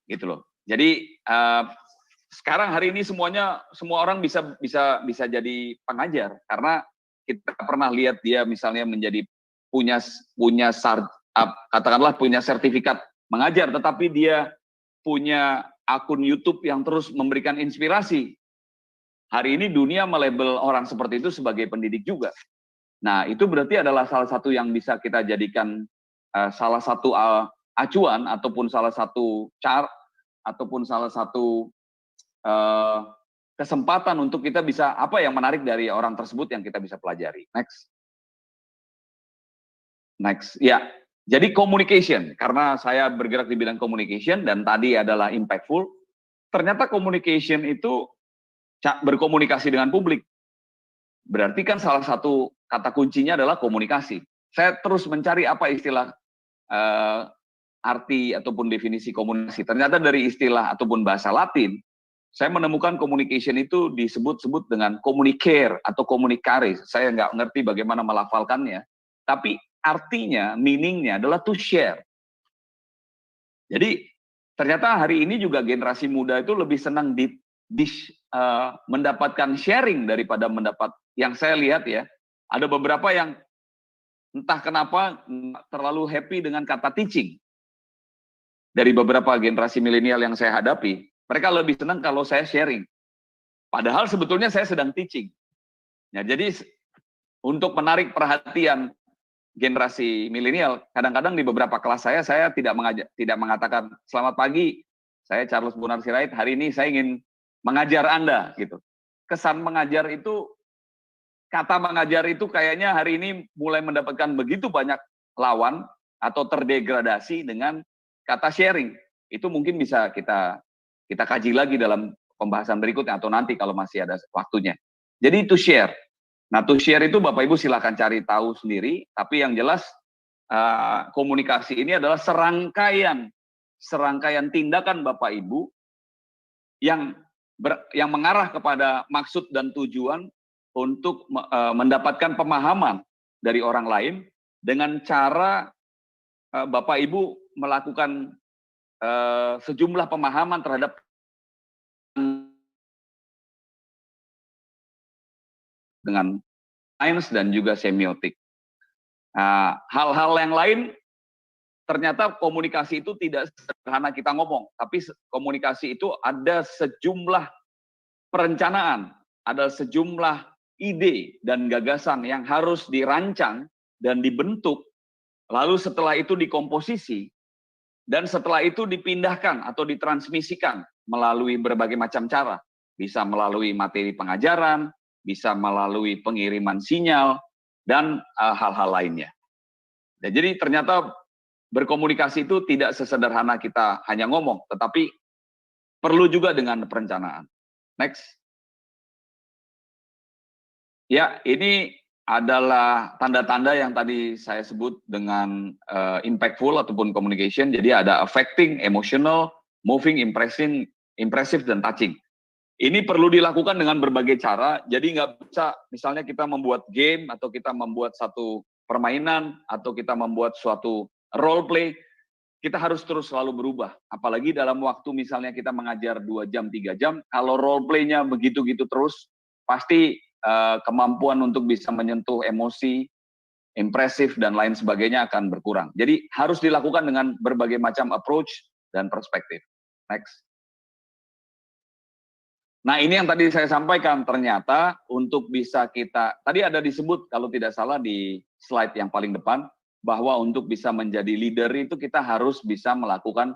gitu loh. Jadi sekarang hari ini semua orang bisa jadi pengajar karena kita pernah lihat dia misalnya menjadi punya katakanlah punya sertifikat mengajar, tetapi dia punya akun YouTube yang terus memberikan inspirasi. Hari ini dunia melabel orang seperti itu sebagai pendidik juga. Nah, itu berarti adalah salah satu yang bisa kita jadikan salah satu acuan ataupun salah satu cara ataupun salah satu kesempatan untuk kita bisa apa yang menarik dari orang tersebut yang kita bisa pelajari. Next. Ya. Jadi communication, karena saya bergerak di bidang communication dan tadi adalah impactful. Ternyata communication itu berkomunikasi dengan publik. Berarti kan salah satu kata kuncinya adalah komunikasi. Saya terus mencari apa istilah arti ataupun definisi komunikasi. Ternyata dari istilah ataupun bahasa Latin, saya menemukan communication itu disebut-sebut dengan communicare atau communicare. Saya nggak ngerti bagaimana melafalkannya, tapi artinya, meaningnya adalah to share. Jadi ternyata hari ini juga generasi muda itu lebih senang mendapatkan sharing daripada mendapat. Yang saya lihat ya, ada beberapa yang entah kenapa terlalu happy dengan kata teaching. Dari beberapa generasi milenial yang saya hadapi, mereka lebih senang kalau saya sharing. Padahal sebetulnya saya sedang teaching. Ya, jadi untuk menarik perhatian generasi milenial, kadang-kadang di beberapa kelas saya tidak mengatakan selamat pagi, saya Charles Bonar Sirait, hari ini saya ingin mengajar Anda gitu. Kesan mengajar itu, kata mengajar itu kayaknya hari ini mulai mendapatkan begitu banyak lawan atau terdegradasi dengan kata sharing. Itu mungkin bisa kita kaji lagi dalam pembahasan berikutnya atau nanti kalau masih ada waktunya. Jadi to share. Nah, to share itu Bapak Ibu silakan cari tahu sendiri, tapi yang jelas komunikasi ini adalah serangkaian tindakan Bapak Ibu yang mengarah kepada maksud dan tujuan untuk mendapatkan pemahaman dari orang lain dengan cara Bapak Ibu melakukan sejumlah pemahaman terhadap dengan sains dan juga semiotik. Hal-hal yang lain, ternyata komunikasi itu tidak sederhana kita ngomong, tapi komunikasi itu ada sejumlah perencanaan, ada sejumlah ide dan gagasan yang harus dirancang dan dibentuk, lalu setelah itu dikomposisi, dan setelah itu dipindahkan atau ditransmisikan melalui berbagai macam cara. Bisa melalui materi pengajaran, bisa melalui pengiriman sinyal, dan hal-hal lainnya. Dan jadi ternyata berkomunikasi itu tidak sesederhana kita hanya ngomong, tetapi perlu juga dengan perencanaan. Next. Ya, ini adalah tanda-tanda yang tadi saya sebut dengan impactful ataupun communication. Jadi ada affecting, emotional, moving, impressive, dan touching. Ini perlu dilakukan dengan berbagai cara. Jadi nggak bisa misalnya kita membuat game atau kita membuat satu permainan atau kita membuat suatu role play. Kita harus terus selalu berubah. Apalagi dalam waktu misalnya kita mengajar 2 jam, 3 jam, kalau role play-nya begitu-gitu terus, pasti kemampuan untuk bisa menyentuh emosi, impresif, dan lain sebagainya akan berkurang. Jadi harus dilakukan dengan berbagai macam approach dan perspektif. Next. Nah, ini yang tadi saya sampaikan, ternyata untuk bisa kita, tadi ada disebut kalau tidak salah di slide yang paling depan, bahwa untuk bisa menjadi leader itu kita harus bisa melakukan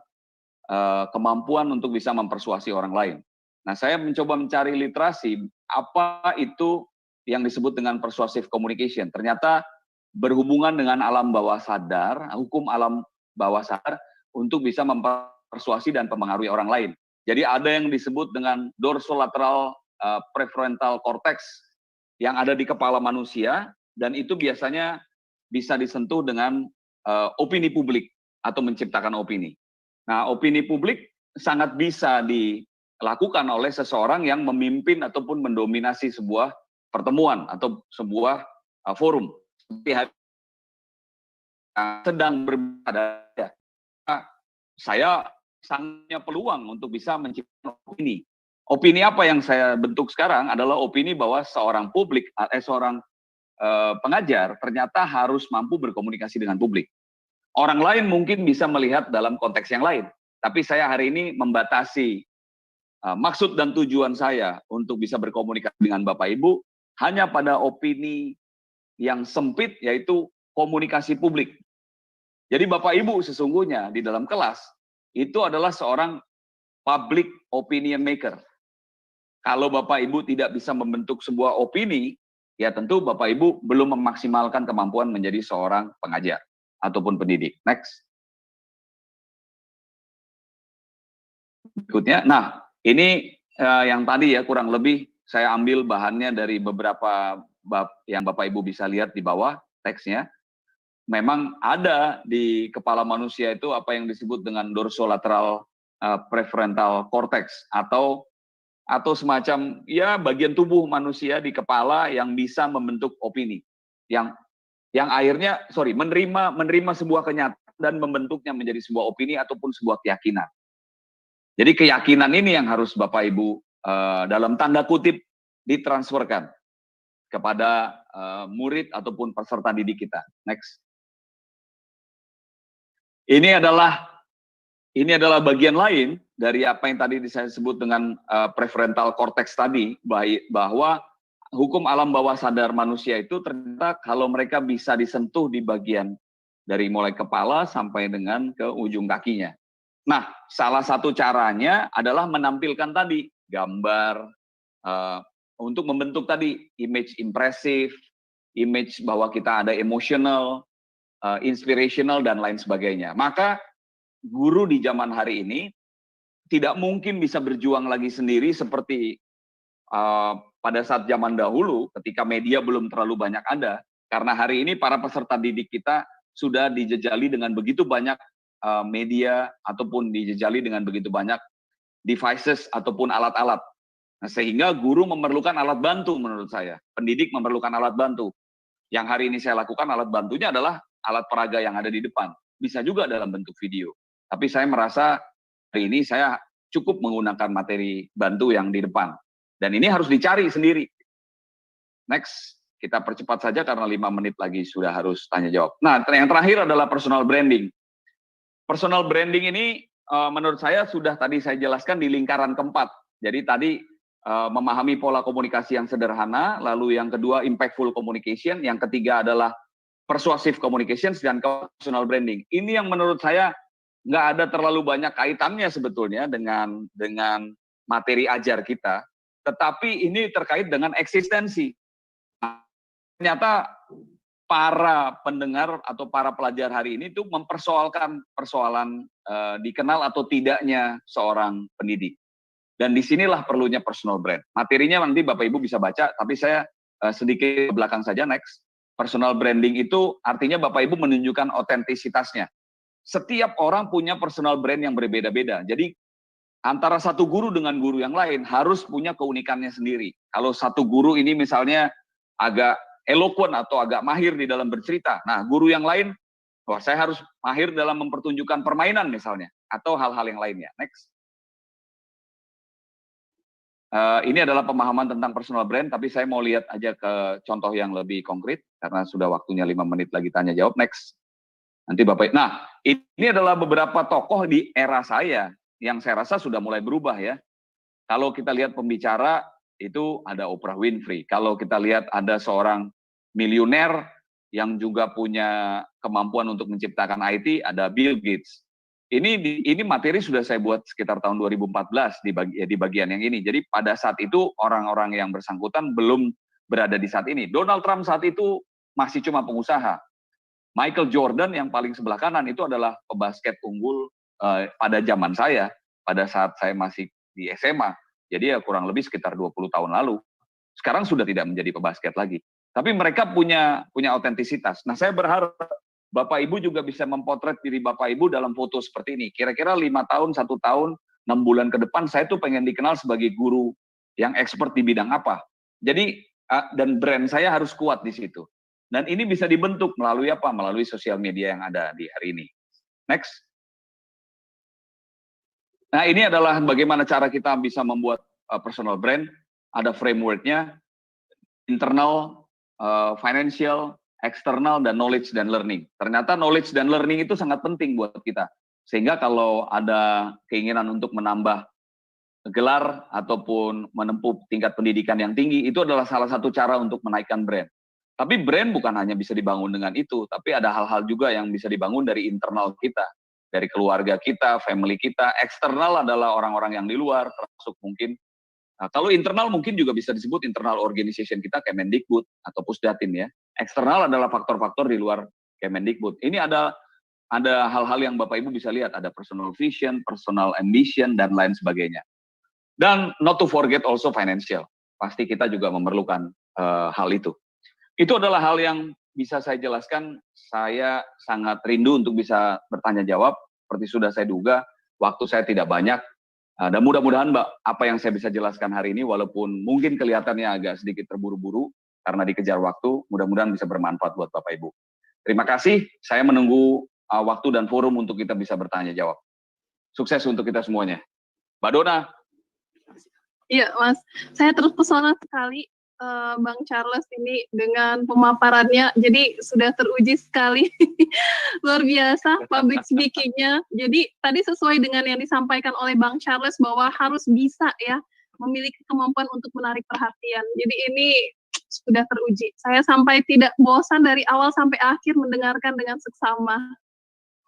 kemampuan untuk bisa mempersuasi orang lain. Nah, saya mencoba mencari literasi, apa itu yang disebut dengan persuasive communication. Ternyata berhubungan dengan alam bawah sadar, hukum alam bawah sadar, untuk bisa mempersuasi dan mempengaruhi orang lain. Jadi ada yang disebut dengan dorsolateral prefrontal cortex yang ada di kepala manusia, dan itu biasanya bisa disentuh dengan opini publik atau menciptakan opini. Nah, opini publik sangat bisa dilakukan oleh seseorang yang memimpin ataupun mendominasi sebuah pertemuan atau sebuah forum. Seperti sedang berada, saya sangatnya peluang untuk bisa menciptakan opini. Opini apa yang saya bentuk sekarang adalah opini bahwa seorang pengajar ternyata harus mampu berkomunikasi dengan publik. Orang lain mungkin bisa melihat dalam konteks yang lain, tapi saya hari ini membatasi maksud dan tujuan saya untuk bisa berkomunikasi dengan Bapak Ibu hanya pada opini yang sempit, yaitu komunikasi publik. Jadi Bapak Ibu sesungguhnya di dalam kelas itu adalah seorang public opinion maker. Kalau Bapak Ibu tidak bisa membentuk sebuah opini, ya tentu Bapak Ibu belum memaksimalkan kemampuan menjadi seorang pengajar ataupun pendidik. Next. Berikutnya, nah ini yang tadi ya kurang lebih saya ambil bahannya dari beberapa yang Bapak Ibu bisa lihat di bawah teksnya, memang ada di kepala manusia itu apa yang disebut dengan dorsolateral prefrontal cortex atau semacam ya bagian tubuh manusia di kepala yang bisa membentuk opini, yang akhirnya menerima sebuah kenyataan dan membentuknya menjadi sebuah opini ataupun sebuah keyakinan. Jadi keyakinan ini yang harus Bapak Ibu dalam tanda kutip ditransferkan kepada murid ataupun peserta didik kita. Next. Ini adalah bagian lain dari apa yang tadi saya sebut dengan prefrontal cortex tadi, bahwa hukum alam bawah sadar manusia itu ternyata kalau mereka bisa disentuh di bagian dari mulai kepala sampai dengan ke ujung kakinya. Nah, salah satu caranya adalah menampilkan tadi gambar untuk membentuk tadi image impresif, image bahwa kita ada emotional, inspirational, dan lain sebagainya. Maka guru di zaman hari ini tidak mungkin bisa berjuang lagi sendiri seperti pada saat zaman dahulu ketika media belum terlalu banyak ada. Karena hari ini para peserta didik kita sudah dijejali dengan begitu banyak media ataupun dijejali dengan begitu banyak devices ataupun alat-alat. Nah, sehingga guru memerlukan alat bantu menurut saya. Pendidik memerlukan alat bantu. Yang hari ini saya lakukan alat bantunya adalah alat peraga yang ada di depan. Bisa juga dalam bentuk video. Tapi saya merasa hari ini saya cukup menggunakan materi bantu yang di depan. Dan ini harus dicari sendiri. Next, kita percepat saja karena 5 menit lagi sudah harus tanya jawab. Nah, yang terakhir adalah personal branding. Personal branding ini menurut saya sudah tadi saya jelaskan di lingkaran keempat. Jadi tadi memahami pola komunikasi yang sederhana, lalu yang kedua impactful communication, yang ketiga adalah persuasive communications, dan personal branding. Ini yang menurut saya nggak ada terlalu banyak kaitannya sebetulnya dengan materi ajar kita, tetapi ini terkait dengan eksistensi. Ternyata para pendengar atau para pelajar hari ini tuh mempersoalkan persoalan dikenal atau tidaknya seorang pendidik. Dan disinilah perlunya personal brand. Materinya nanti Bapak Ibu bisa baca, tapi saya sedikit ke belakang saja, next. Personal branding itu artinya Bapak Ibu menunjukkan otentisitasnya. Setiap orang punya personal brand yang berbeda-beda. Jadi antara satu guru dengan guru yang lain harus punya keunikannya sendiri. Kalau satu guru ini misalnya agak eloquent atau agak mahir di dalam bercerita, nah guru yang lain, wah saya harus mahir dalam mempertunjukkan permainan misalnya, atau hal-hal yang lainnya. Next. Ini adalah pemahaman tentang personal brand, tapi saya mau lihat aja ke contoh yang lebih konkret, karena sudah waktunya 5 menit lagi tanya jawab. Next. Nanti Bapak, nah ini adalah beberapa tokoh di era saya, yang saya rasa sudah mulai berubah ya. Kalau kita lihat pembicara, itu ada Oprah Winfrey. Kalau kita lihat ada seorang miliuner yang juga punya kemampuan untuk menciptakan IT, ada Bill Gates. Ini materi sudah saya buat sekitar tahun 2014 di bagian yang ini. Jadi pada saat itu orang-orang yang bersangkutan belum berada di saat ini. Donald Trump saat itu masih cuma pengusaha. Michael Jordan yang paling sebelah kanan itu adalah pebasket unggul pada zaman saya, pada saat saya masih di SMA. Jadi ya kurang lebih sekitar 20 tahun lalu. Sekarang sudah tidak menjadi pebasket lagi. Tapi mereka punya otentisitas. Nah, saya berharap Bapak Ibu juga bisa memotret diri Bapak Ibu dalam foto seperti ini. Kira-kira 5 tahun, 1 tahun, 6 bulan ke depan, saya tuh pengen dikenal sebagai guru yang expert di bidang apa. Jadi, dan brand saya harus kuat di situ. Dan ini bisa dibentuk melalui apa? Melalui sosial media yang ada di hari ini. Next. Nah, ini adalah bagaimana cara kita bisa membuat personal brand. Ada framework-nya, internal, financial, eksternal, dan knowledge dan learning. Ternyata knowledge dan learning itu sangat penting buat kita. Sehingga kalau ada keinginan untuk menambah gelar ataupun menempuh tingkat pendidikan yang tinggi, itu adalah salah satu cara untuk menaikkan brand. Tapi brand bukan hanya bisa dibangun dengan itu, tapi ada hal-hal juga yang bisa dibangun dari internal kita, dari keluarga kita, family kita. Eksternal adalah orang-orang yang di luar, termasuk mungkin kalau internal mungkin juga bisa disebut internal organization kita, Kemendikbud atau Pusdatin ya. Eksternal adalah faktor-faktor di luar Kemendikbud. Ini ada hal-hal yang Bapak Ibu bisa lihat, ada personal vision, personal ambition, dan lain sebagainya. Dan not to forget also financial. Pasti kita juga memerlukan hal itu. Itu adalah hal yang bisa saya jelaskan, saya sangat rindu untuk bisa bertanya jawab, seperti sudah saya duga, waktu saya tidak banyak, dan mudah-mudahan Mbak, apa yang saya bisa jelaskan hari ini, walaupun mungkin kelihatannya agak sedikit terburu-buru, karena dikejar waktu, mudah-mudahan bisa bermanfaat buat Bapak Ibu. Terima kasih, saya menunggu waktu dan forum untuk kita bisa bertanya jawab. Sukses untuk kita semuanya. Mbak Dona. Iya, Mas. Saya terpesona sekali Bang Charles ini dengan pemaparannya. Jadi sudah teruji sekali. Luar biasa public speaking-nya. Jadi tadi sesuai dengan yang disampaikan oleh Bang Charles bahwa harus bisa ya memiliki kemampuan untuk menarik perhatian. Jadi ini sudah teruji. Saya sampai tidak bosan dari awal sampai akhir mendengarkan dengan seksama.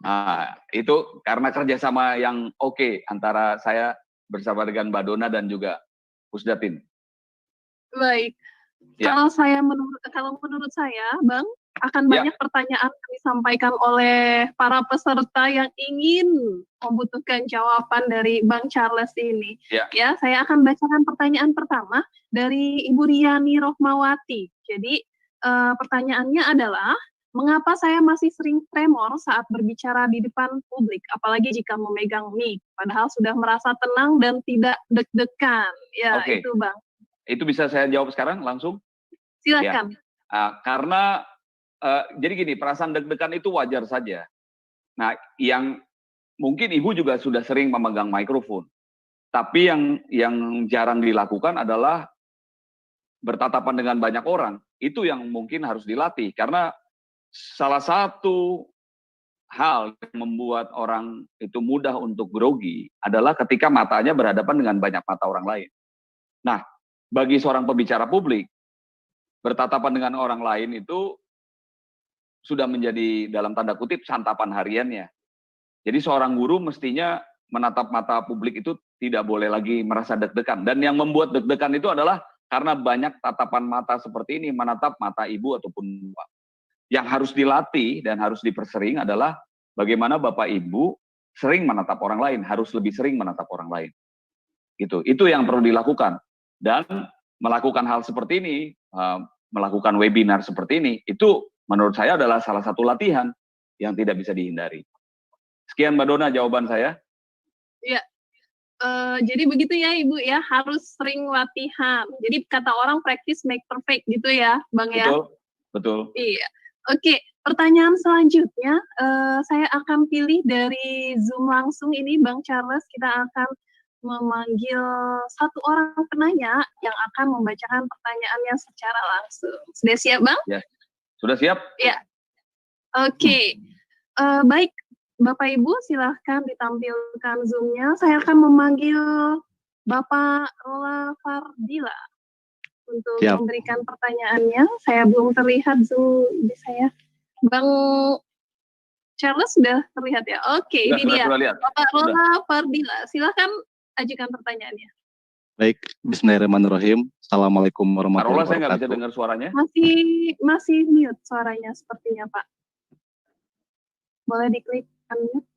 Nah, itu karena kerjasama yang oke antara saya bersama dengan Mbak Dona dan juga Pusdatin. Baik. Ya. Kalau menurut saya, Bang, akan banyak pertanyaan yang disampaikan oleh para peserta yang ingin membutuhkan jawaban dari Bang Charles ini. Ya, saya akan bacakan pertanyaan pertama dari Ibu Riani Rohmawati. Jadi, pertanyaannya adalah, mengapa saya masih sering tremor saat berbicara di depan publik, apalagi jika memegang mic, padahal sudah merasa tenang dan tidak deg-degan. Ya, itu Bang. Itu bisa saya jawab sekarang langsung? Silakan. Ya. Karena jadi gini, perasaan deg-degan itu wajar saja. Nah, yang mungkin Ibu juga sudah sering memegang mikrofon. Tapi yang jarang dilakukan adalah bertatapan dengan banyak orang. Itu yang mungkin harus dilatih. Karena salah satu hal yang membuat orang itu mudah untuk grogi adalah ketika matanya berhadapan dengan banyak mata orang lain. Nah, bagi seorang pembicara publik, bertatapan dengan orang lain itu sudah menjadi dalam tanda kutip santapan hariannya. Jadi seorang guru mestinya menatap mata publik itu tidak boleh lagi merasa deg-degan. Dan yang membuat deg-degan itu adalah karena banyak tatapan mata seperti ini, menatap mata ibu ataupun bapak. Yang harus dilatih dan harus dipersering adalah bagaimana Bapak Ibu sering menatap orang lain, harus lebih sering menatap orang lain. Itu yang perlu dilakukan. Dan melakukan hal seperti ini, melakukan webinar seperti ini, itu menurut saya adalah salah satu latihan yang tidak bisa dihindari. Sekian Mbak Dona jawaban saya. Iya, jadi begitu ya Ibu ya, harus sering latihan. Jadi kata orang practice make perfect gitu ya Bang ya. Betul. Iya. Oke, pertanyaan selanjutnya saya akan pilih dari Zoom langsung ini Bang Charles. Kita akan memanggil satu orang penanya yang akan membacakan pertanyaannya secara langsung. Sudah siap, Bang? Ya, sudah siap. Ya. Oke. Baik, Bapak Ibu silahkan ditampilkan Zoom-nya. Saya akan memanggil Bapak Rola Fardila untuk memberikan pertanyaannya. Saya belum terlihat Zoom di saya. Bang Charles sudah terlihat ya? Oke, ini dia. Bapak Rola Fardila, silahkan ajukan pertanyaannya. Baik, bismillahirrahmanirrahim. Assalamualaikum warahmatullahi wabarakatuh. Saya nggak bisa dengar suaranya. Masih mute suaranya sepertinya, Pak. Boleh diklik unmute?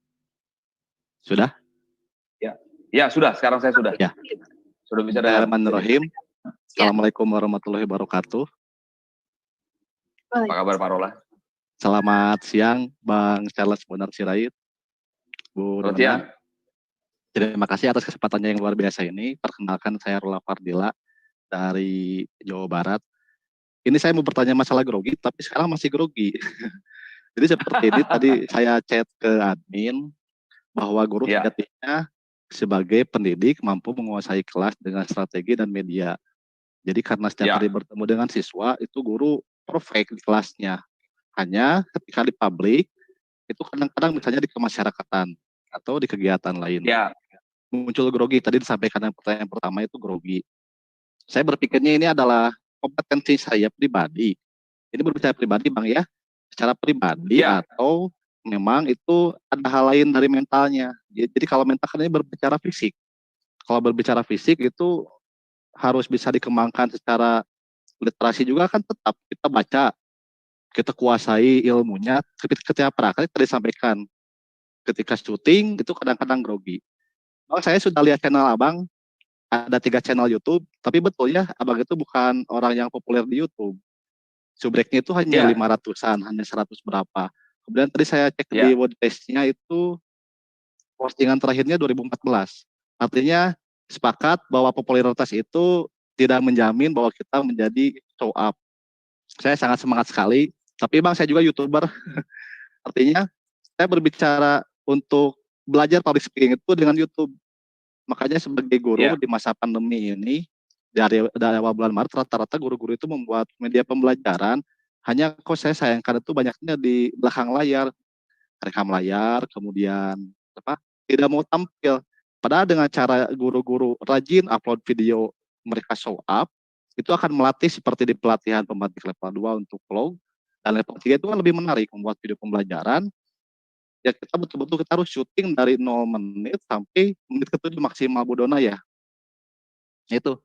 Sudah? Ya, sudah. Sekarang saya sudah. Ya. Sudah bisa dengar. Bismillahirrahmanirrahim. Assalamualaikum warahmatullahi wabarakatuh. Apa kabar Pak Rola? Selamat siang, Bang Charles Bonar Sirait. Bu Selamat siang. Terima kasih atas kesempatannya yang luar biasa ini. Perkenalkan, saya Rola Fardila dari Jawa Barat. Ini saya mau bertanya masalah grogi, tapi sekarang masih grogi. Jadi seperti ini, tadi saya chat ke admin, bahwa guru sejatinya sebagai pendidik mampu menguasai kelas dengan strategi dan media. Jadi karena setiap hari bertemu dengan siswa, itu guru perfect di kelasnya. Hanya ketika di publik, itu kadang-kadang misalnya di kemasyarakatan, atau di kegiatan lain. Muncul grogi, tadi disampaikan yang pertanyaan pertama itu grogi. Saya berpikirnya ini adalah kompetensi saya pribadi. Ini berbicara pribadi Bang ya, secara pribadi atau memang itu ada hal lain dari mentalnya. Jadi kalau mental kan ini berbicara fisik. Kalau berbicara fisik itu harus bisa dikembangkan secara literasi juga kan tetap kita baca, kita kuasai ilmunya, ketika praktek tadi disampaikan. Ketika syuting itu kadang-kadang grogi. Bang, saya sudah lihat channel Abang, ada 3 channel YouTube, tapi betul ya Abang itu bukan orang yang populer di YouTube. Subreknya itu hanya Ya, 500-an, hanya 100 berapa. Kemudian tadi saya cek ya, di WordPress-nya itu postingan terakhirnya 2014. Artinya sepakat bahwa popularitas itu tidak menjamin bahwa kita menjadi show up. Saya sangat semangat sekali, tapi Bang saya juga YouTuber. Artinya saya berbicara untuk belajar public speaking itu dengan YouTube. Makanya sebagai guru ya, di masa pandemi ini, dari awal bulan Maret rata-rata guru-guru itu membuat media pembelajaran. Hanya kok saya sayangkan itu banyaknya di belakang layar, rekam layar, kemudian apa tidak mau tampil. Padahal dengan cara guru-guru rajin upload video mereka show up, itu akan melatih seperti di pelatihan pembatik level 2 untuk vlog, dan level 3 itu kan lebih menarik membuat video pembelajaran. Ya kita betul-betul kita harus syuting dari 0 menit sampai menit ke-7 maksimal Bu Dona ya. Itu.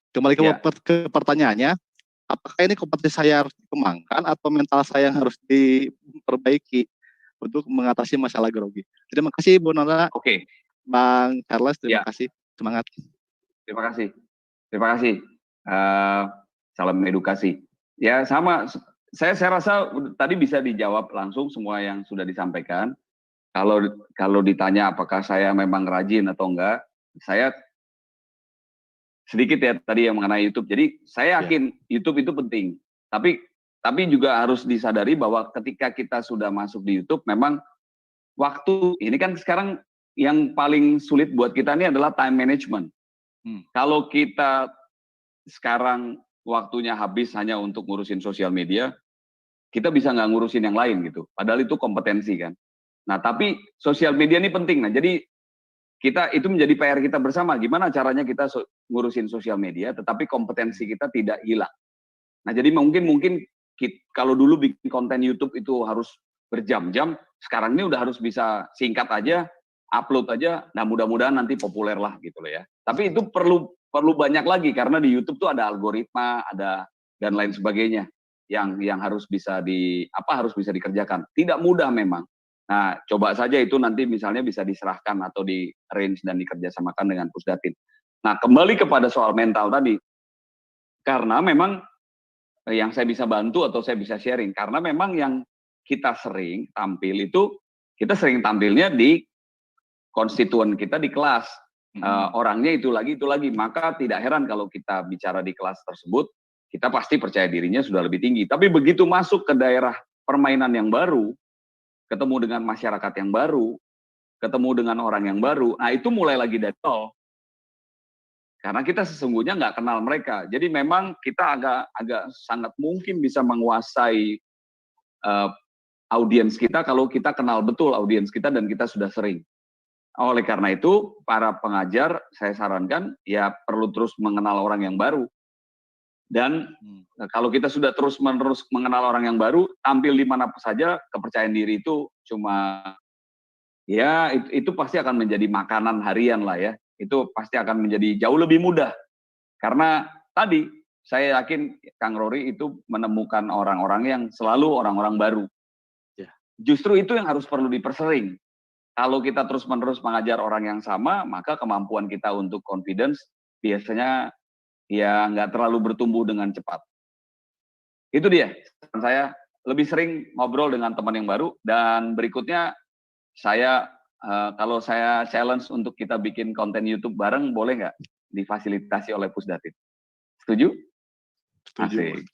Kembali ke, ya. ke pertanyaannya, apakah ini kompetisi saya harus dikembangkan atau mental saya yang harus diperbaiki untuk mengatasi masalah grogi? Terima kasih Bu Nona, Oke, Bang Charles, terima ya, kasih. Semangat. terima kasih. Terima kasih. Eh, salam edukasi. Ya, sama. Saya rasa tadi bisa dijawab langsung semua yang sudah disampaikan. Kalau ditanya apakah saya memang rajin atau enggak, saya sedikit ya tadi yang mengenai YouTube. Jadi saya Ya. yakin YouTube itu penting. Tapi juga harus disadari bahwa ketika kita sudah masuk di YouTube, memang waktu ini kan sekarang yang paling sulit buat kita ini adalah time management. Kalau kita sekarang waktunya habis hanya untuk ngurusin sosial media, kita bisa nggak ngurusin yang lain gitu. Padahal itu kompetensi kan. Nah, tapi sosial media ini penting. Nah, jadi kita itu menjadi PR kita bersama. Gimana caranya kita ngurusin sosial media, tetapi kompetensi kita tidak hilang. Nah, jadi mungkin kalau dulu bikin konten YouTube itu harus berjam-jam, sekarang ini udah harus bisa singkat aja, upload aja. Nah, mudah-mudahan nanti populer lah gitu loh ya. Tapi itu perlu banyak lagi karena di YouTube tuh ada algoritma, ada dan lain sebagainya yang harus bisa dikerjakan. Tidak mudah memang. Nah, coba saja itu nanti misalnya bisa diserahkan atau di arrange dan dikerjasamakan dengan Pusdatin. Nah, kembali kepada soal mental tadi, karena memang yang saya bisa bantu atau saya bisa sharing, karena memang yang kita sering tampil itu, kita sering tampilnya di konstituen kita di kelas. Orangnya itu lagi, maka tidak heran kalau kita bicara di kelas tersebut, kita pasti percaya dirinya sudah lebih tinggi. Tapi begitu masuk ke daerah permainan yang baru, ketemu dengan masyarakat yang baru, ketemu dengan orang yang baru, nah itu mulai lagi dari nol. Karena kita sesungguhnya nggak kenal mereka. Jadi memang kita agak sangat mungkin bisa menguasai audiens kita kalau kita kenal betul audiens kita dan kita sudah sering. Oleh karena itu, para pengajar saya sarankan ya perlu terus mengenal orang yang baru. Dan kalau kita sudah terus-menerus mengenal orang yang baru, tampil di mana saja, kepercayaan diri itu cuma, ya itu pasti akan menjadi makanan harian lah ya. Itu pasti akan menjadi jauh lebih mudah. Karena tadi, saya yakin Kang Rory itu menemukan orang-orang yang selalu orang-orang baru. Ya. Justru itu yang harus perlu dipersering. Kalau kita terus-menerus mengajar orang yang sama, maka kemampuan kita untuk confidence biasanya ya nggak terlalu bertumbuh dengan cepat. Itu dia, saya lebih sering ngobrol dengan teman yang baru, dan berikutnya saya kalau saya challenge untuk kita bikin konten YouTube bareng, boleh nggak difasilitasi oleh Pusdatin? Setuju? Setuju. Asik.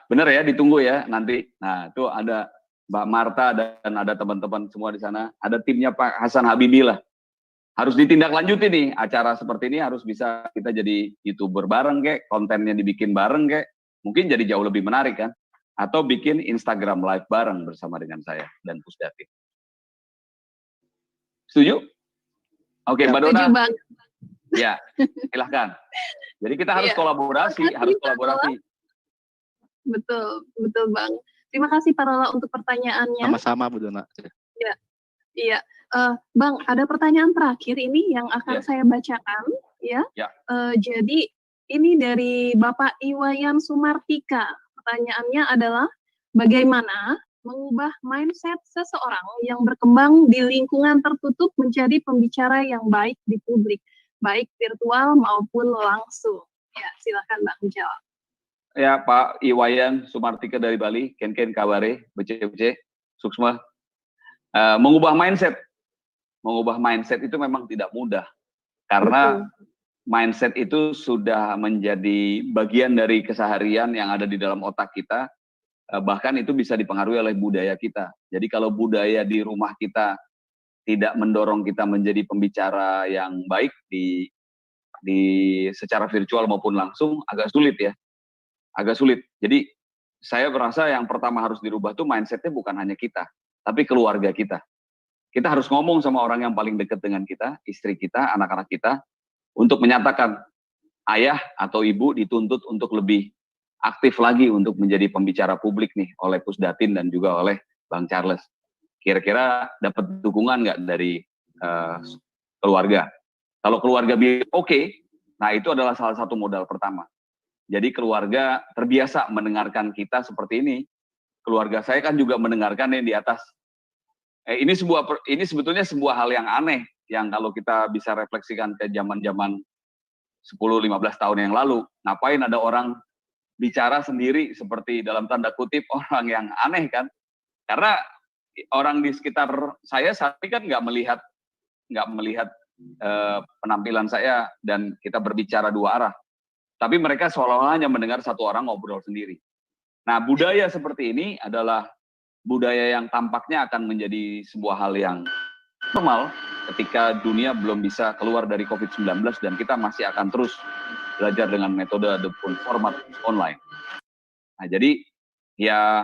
Bener ya, ditunggu ya nanti. Nah, itu ada Mbak Marta dan ada teman-teman semua di sana. Ada timnya Pak Hasan Habibi lah. Harus ditindaklanjuti nih, acara seperti ini harus bisa kita jadi YouTuber bareng kek, kontennya dibikin bareng kek, mungkin jadi jauh lebih menarik kan? Atau bikin Instagram live bareng bersama dengan saya dan Pusdatin. Setuju? Oke, Mbak Dona. Setuju, Bang. Ya, silahkan. Jadi kita harus kolaborasi, Betul, betul Bang. Terima kasih Pak Rola untuk pertanyaannya. Sama-sama Bu Dona. Iya. Bang, ada pertanyaan terakhir ini yang akan saya bacakan, ya. Jadi ini dari Bapak Iwayan Sumartika. Pertanyaannya adalah, bagaimana mengubah mindset seseorang yang berkembang di lingkungan tertutup menjadi pembicara yang baik di publik, baik virtual maupun langsung? Ya, silakan Bang jawab. Ya Pak Iwayan Sumartika dari Bali, Ken Kabare, BC, Suksma. Mengubah mindset itu memang tidak mudah karena mindset itu sudah menjadi bagian dari keseharian yang ada di dalam otak kita, bahkan itu bisa dipengaruhi oleh budaya kita. Jadi kalau budaya di rumah kita tidak mendorong kita menjadi pembicara yang baik di secara virtual maupun langsung, agak sulit ya, agak sulit. Jadi saya merasa yang pertama harus dirubah tuh mindsetnya bukan hanya kita, tapi keluarga kita. Kita harus ngomong sama orang yang paling dekat dengan kita, istri kita, anak-anak kita, untuk menyatakan ayah atau ibu dituntut untuk lebih aktif lagi untuk menjadi pembicara publik nih oleh Pusdatin dan juga oleh Bang Charles. Kira-kira dapat dukungan nggak dari keluarga? Kalau keluarga bilang oke, nah itu adalah salah satu modal pertama. Jadi keluarga terbiasa mendengarkan kita seperti ini. Keluarga saya kan juga mendengarkan yang di atas. Ini sebetulnya sebuah hal yang aneh yang kalau kita bisa refleksikan ke zaman-zaman 10-15 tahun yang lalu, ngapain ada orang bicara sendiri seperti dalam tanda kutip orang yang aneh kan? Karena orang di sekitar saya saat ini kan nggak melihat penampilan saya dan kita berbicara dua arah, tapi mereka seolah-olah hanya mendengar satu orang ngobrol sendiri. Nah, budaya seperti ini adalah budaya yang tampaknya akan menjadi sebuah hal yang normal ketika dunia belum bisa keluar dari COVID-19 dan kita masih akan terus belajar dengan metode ataupun format online. Nah, jadi ya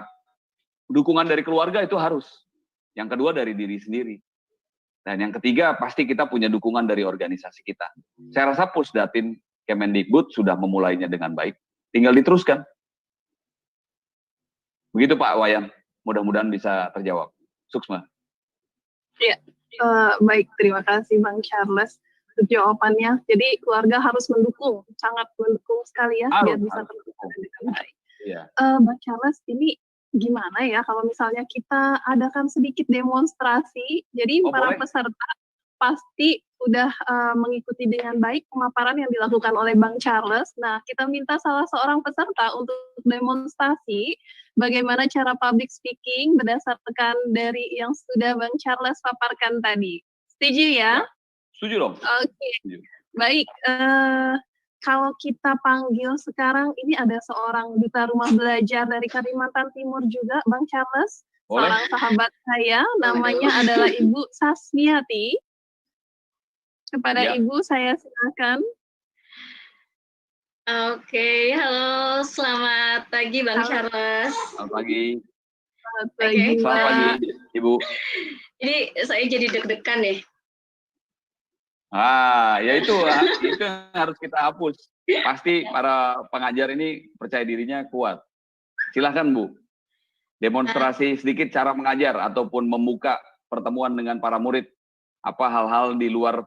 dukungan dari keluarga itu harus. Yang kedua dari diri sendiri. Dan yang ketiga pasti kita punya dukungan dari organisasi kita. Saya rasa Pusdatin Kemendikbud sudah memulainya dengan baik. Tinggal diteruskan. Begitu Pak Wayan. Mudah-mudahan bisa terjawab. Suksma. Ya, baik. Terima kasih Bang Charles untuk jawabannya. Jadi keluarga harus mendukung, sangat mendukung sekali ya, biar bisa terlaksana dengan baik. Iya. Bang Charles, ini gimana ya kalau misalnya kita adakan sedikit demonstrasi, jadi para peserta pasti udah mengikuti dengan baik pemaparan yang dilakukan oleh Bang Charles. Nah, kita minta salah seorang peserta untuk demonstrasi bagaimana cara public speaking berdasarkan dari yang sudah Bang Charles paparkan tadi. Setuju ya? Setuju dong. Oke. Baik, kalau kita panggil sekarang, ini ada seorang duta rumah belajar dari Kalimantan Timur juga, Bang Charles. Boleh. Seorang sahabat saya, namanya adalah Ibu Sasmiati. Kepada Ibu, saya silakan. Oke, halo, selamat pagi Bang Charles. Selamat pagi. Selamat pagi, Selamat pagi, Ibu. Ini saya jadi deg-degan deh. Ya itu yang harus kita hapus. Pasti para pengajar ini percaya dirinya kuat. Silahkan Bu, demonstrasi sedikit cara mengajar ataupun membuka pertemuan dengan para murid. Apa hal-hal di luar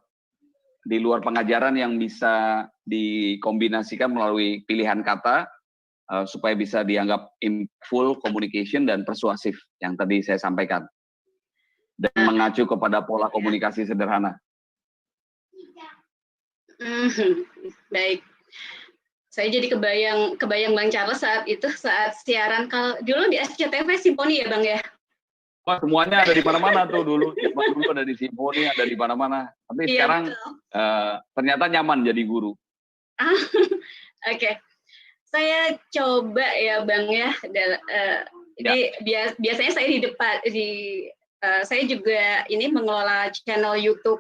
pengajaran yang bisa dikombinasikan melalui pilihan kata supaya bisa dianggap full communication dan persuasif yang tadi saya sampaikan. Dan mengacu kepada pola komunikasi sederhana. Baik. Saya jadi kebayang Bang Charles saat siaran dulu di SCTV Simponi ya Bang ya? Wah, semuanya ada di mana-mana tuh dulu. Dulu ada di Simponi, ada di mana-mana. Tapi iya, sekarang ternyata nyaman jadi guru. Oke. Saya coba ya Bang ya. Jadi biasanya saya di depan saya juga ini mengelola channel YouTube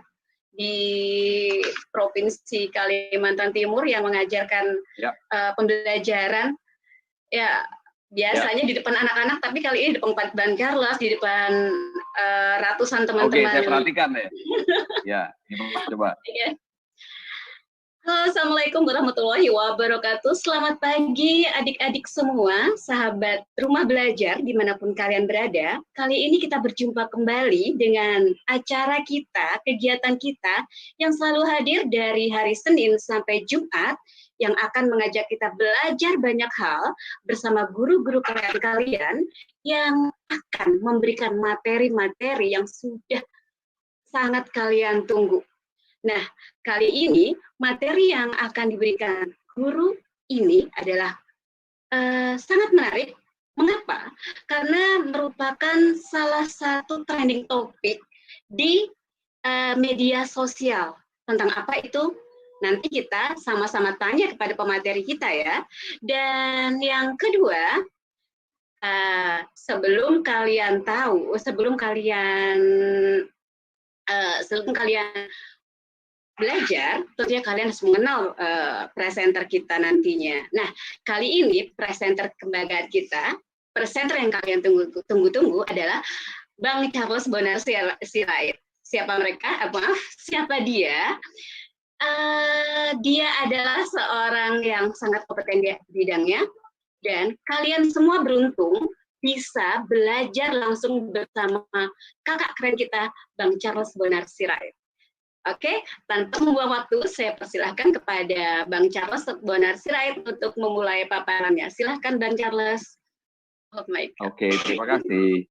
di Provinsi Kalimantan Timur yang mengajarkan pembelajaran ya biasanya di depan anak-anak, tapi kali ini di depan Bang Charles, di depan ratusan teman-teman. Oke, saya perhatikan ya. Ya, coba. Halo, Assalamualaikum warahmatullahi wabarakatuh. Selamat pagi adik-adik semua, sahabat rumah belajar dimanapun kalian berada. Kali ini kita berjumpa kembali dengan acara kita, kegiatan kita yang selalu hadir dari hari Senin sampai Jumat yang akan mengajak kita belajar banyak hal bersama guru-guru kalian yang akan memberikan materi-materi yang sudah sangat kalian tunggu. Nah, kali ini materi yang akan diberikan guru ini adalah sangat menarik. Mengapa? Karena merupakan salah satu trending topik di media sosial. Tentang apa itu? Nanti kita sama-sama tanya kepada pemateri kita ya. Dan yang kedua, sebelum kalian belajar, tentunya kalian harus mengenal presenter kita nantinya. Nah, kali ini presenter kebanggaan kita, presenter yang kalian tunggu-tunggu adalah Bang Charles Bonar Sirait. Siapa dia? Dia adalah seorang yang sangat kompeten di bidangnya, dan kalian semua beruntung bisa belajar langsung bersama kakak keren kita, Bang Charles Bonar Sirait. Oke, tanpa membuang waktu, saya persilahkan kepada Bang Charles Bonar Sirait untuk memulai paparannya. Silahkan Bang Charles. Oke, terima kasih.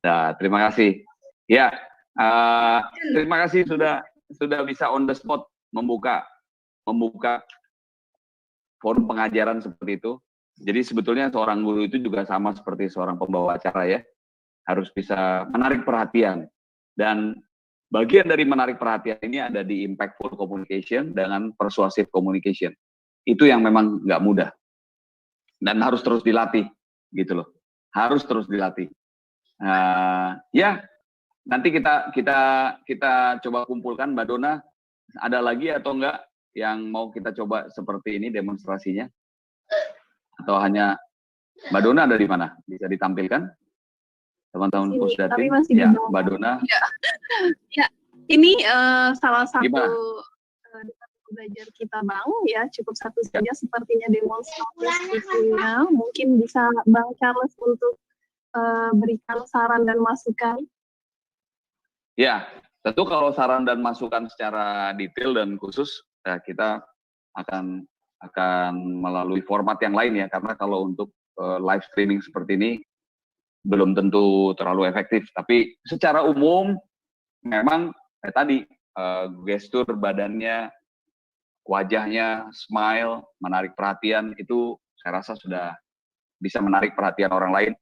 Nah, terima kasih. Ya, terima kasih sudah bisa on the spot membuka forum pengajaran seperti itu. Jadi sebetulnya seorang guru itu juga sama seperti seorang pembawa acara ya, harus bisa menarik perhatian. Dan bagian dari menarik perhatian ini ada di impactful communication dengan persuasive communication. Itu yang memang nggak mudah dan harus terus dilatih, gitu loh. Harus terus dilatih. Ya, nanti kita coba kumpulkan, Mbak Dona. Ada lagi atau enggak yang mau kita coba seperti ini demonstrasinya? Atau hanya Mbak Dona ada di mana? Bisa ditampilkan? Teman-teman Pusdatin, ya, Mbak Dona. Ya, ini salah satu belajar kita Bang, ya cukup satu saja sepertinya demonstrasinya. Mungkin bisa Bang Charles untuk berikan saran dan masukan. Ya, tentu kalau saran dan masukan secara detail dan khusus, kita akan melalui format yang lain ya, karena kalau untuk live streaming seperti ini belum tentu terlalu efektif. Tapi secara umum memang tadi gestur badannya, wajahnya, smile, menarik perhatian, itu saya rasa sudah bisa menarik perhatian orang lain.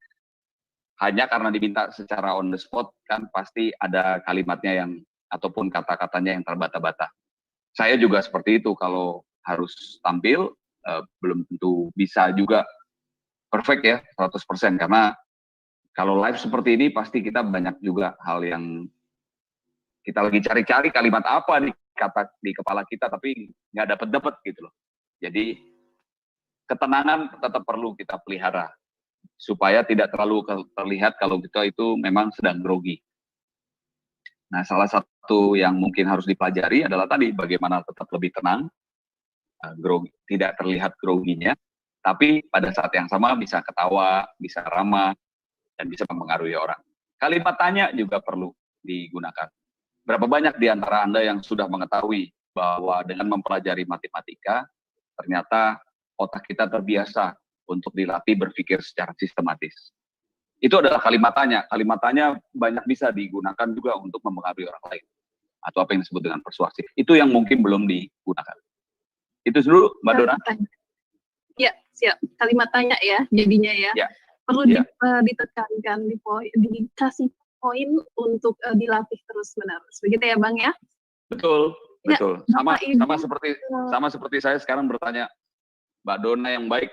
Hanya karena diminta secara on the spot, kan pasti ada kalimatnya yang ataupun kata-katanya yang terbata-bata. Saya juga seperti itu, kalau harus tampil belum tentu bisa juga perfect ya 100%, karena kalau live seperti ini pasti kita banyak juga hal yang kita lagi cari-cari kalimat apa di kepala kita, tapi nggak dapat gitu loh. Jadi ketenangan tetap perlu kita pelihara supaya tidak terlalu terlihat kalau kita itu memang sedang grogi. Nah, salah satu yang mungkin harus dipelajari adalah tadi bagaimana tetap lebih tenang, tidak terlihat groginya, tapi pada saat yang sama bisa ketawa, bisa ramah, dan bisa mempengaruhi orang. Kalimat tanya juga perlu digunakan. Berapa banyak di antara Anda yang sudah mengetahui bahwa dengan mempelajari matematika, ternyata otak kita terbiasa untuk dilatih berpikir secara sistematis. Itu adalah kalimat tanya. Kalimat tanya banyak bisa digunakan juga untuk mempengaruhi orang lain. Atau apa yang disebut dengan persuasif. Itu yang mungkin belum digunakan. Itu dulu, Mbak Dona. Ya, siap. Kalimat tanya ya, jadinya ya. Perlu ditekankan, dikasih poin untuk dilatih terus-menerus. Begitu ya, Bang ya? Betul, betul. Sama seperti saya sekarang bertanya, Mbak Dona yang baik,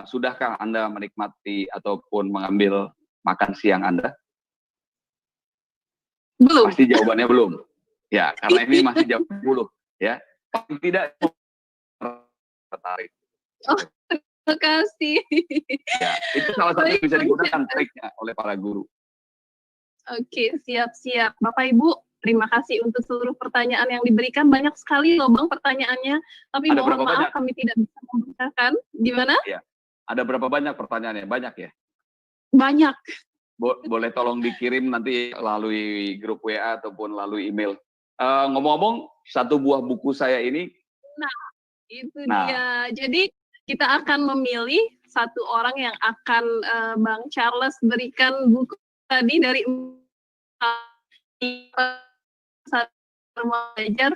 sudahkah Anda menikmati ataupun mengambil makan siang Anda? Belum. Pasti jawabannya belum. Ya, karena ini masih jam 10. Ya, paling tidak tertarik. Oh, terima kasih. Ya, itu salah satu yang bisa digunakan triknya oleh para guru. Oke, siap-siap. Bapak Ibu, terima kasih untuk seluruh pertanyaan yang diberikan. Banyak sekali loh Bang pertanyaannya. Tapi Ada mohon maaf kami tidak bisa membukakan. Gimana? Ya. Ada berapa banyak pertanyaannya? Banyak ya? Banyak. Boleh tolong dikirim nanti melalui grup WA ataupun melalui email. Ngomong-ngomong, satu buah buku saya ini. Nah, itu dia. Jadi kita akan memilih satu orang yang akan Bang Charles berikan buku tadi dari belajar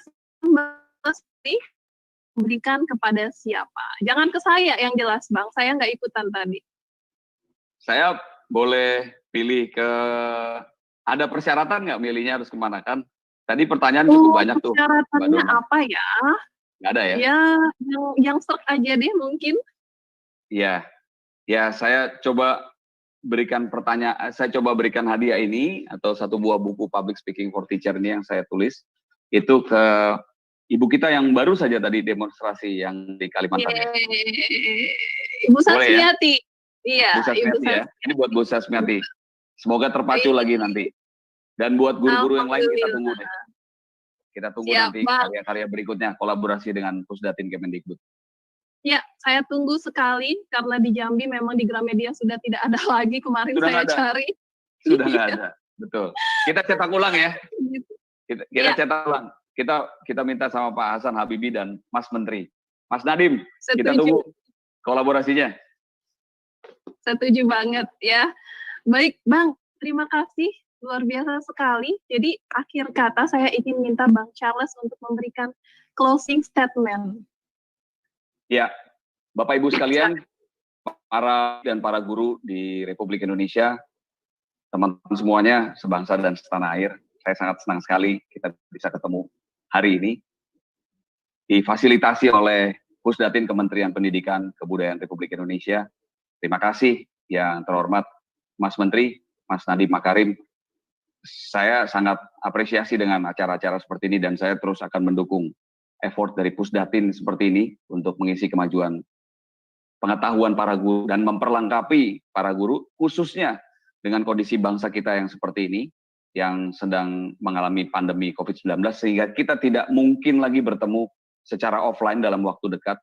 memberikan kepada siapa? Jangan ke saya yang jelas, Bang. Saya nggak ikutan tadi. Saya boleh pilih ke, ada persyaratan nggak milihnya harus kemana kan? Tadi pertanyaan cukup banyak tuh. Persyaratannya apa ya? Nggak ada ya? Ya, yang serk aja deh mungkin. Iya, ya saya coba berikan hadiah ini atau satu buah buku Public Speaking for Teacher ini yang saya tulis itu ke ibu kita yang baru saja tadi demonstrasi yang di Kalimantan. Ibu Sasmiati. Ya? Iya, Ibu Sasmiati ya. Ini buat Bu Sasmiati. Semoga terpacu lagi nanti. Dan buat guru-guru yang lain kita tunggu deh. Kita tunggu nanti karya-karya berikutnya kolaborasi dengan Pusdatin Kemendikbud. Ya, saya tunggu sekali karena di Jambi memang di Gramedia sudah tidak ada lagi, kemarin sudah saya cari. Sudah nggak ada, betul. Kita cetak ulang ya. Kita cetak ulang. Kita minta sama Pak Hasan Habibie dan Mas Menteri. Mas Nadiem, kita tunggu kolaborasinya. Setuju banget ya. Baik, Bang, terima kasih. Luar biasa sekali. Jadi akhir kata saya ingin minta Bang Charles untuk memberikan closing statement. Ya, Bapak Ibu sekalian, para guru di Republik Indonesia, teman-teman semuanya sebangsa dan setanah air, saya sangat senang sekali kita bisa ketemu hari ini, difasilitasi oleh Pusdatin Kementerian Pendidikan Kebudayaan Republik Indonesia. Terima kasih yang terhormat Mas Menteri, Mas Nadiem Makarim. Saya sangat apresiasi dengan acara-acara seperti ini dan saya terus akan mendukung effort dari Pusdatin seperti ini untuk mengisi kemajuan pengetahuan para guru dan memperlengkapi para guru, khususnya dengan kondisi bangsa kita yang seperti ini, yang sedang mengalami pandemi COVID-19, sehingga kita tidak mungkin lagi bertemu secara offline dalam waktu dekat.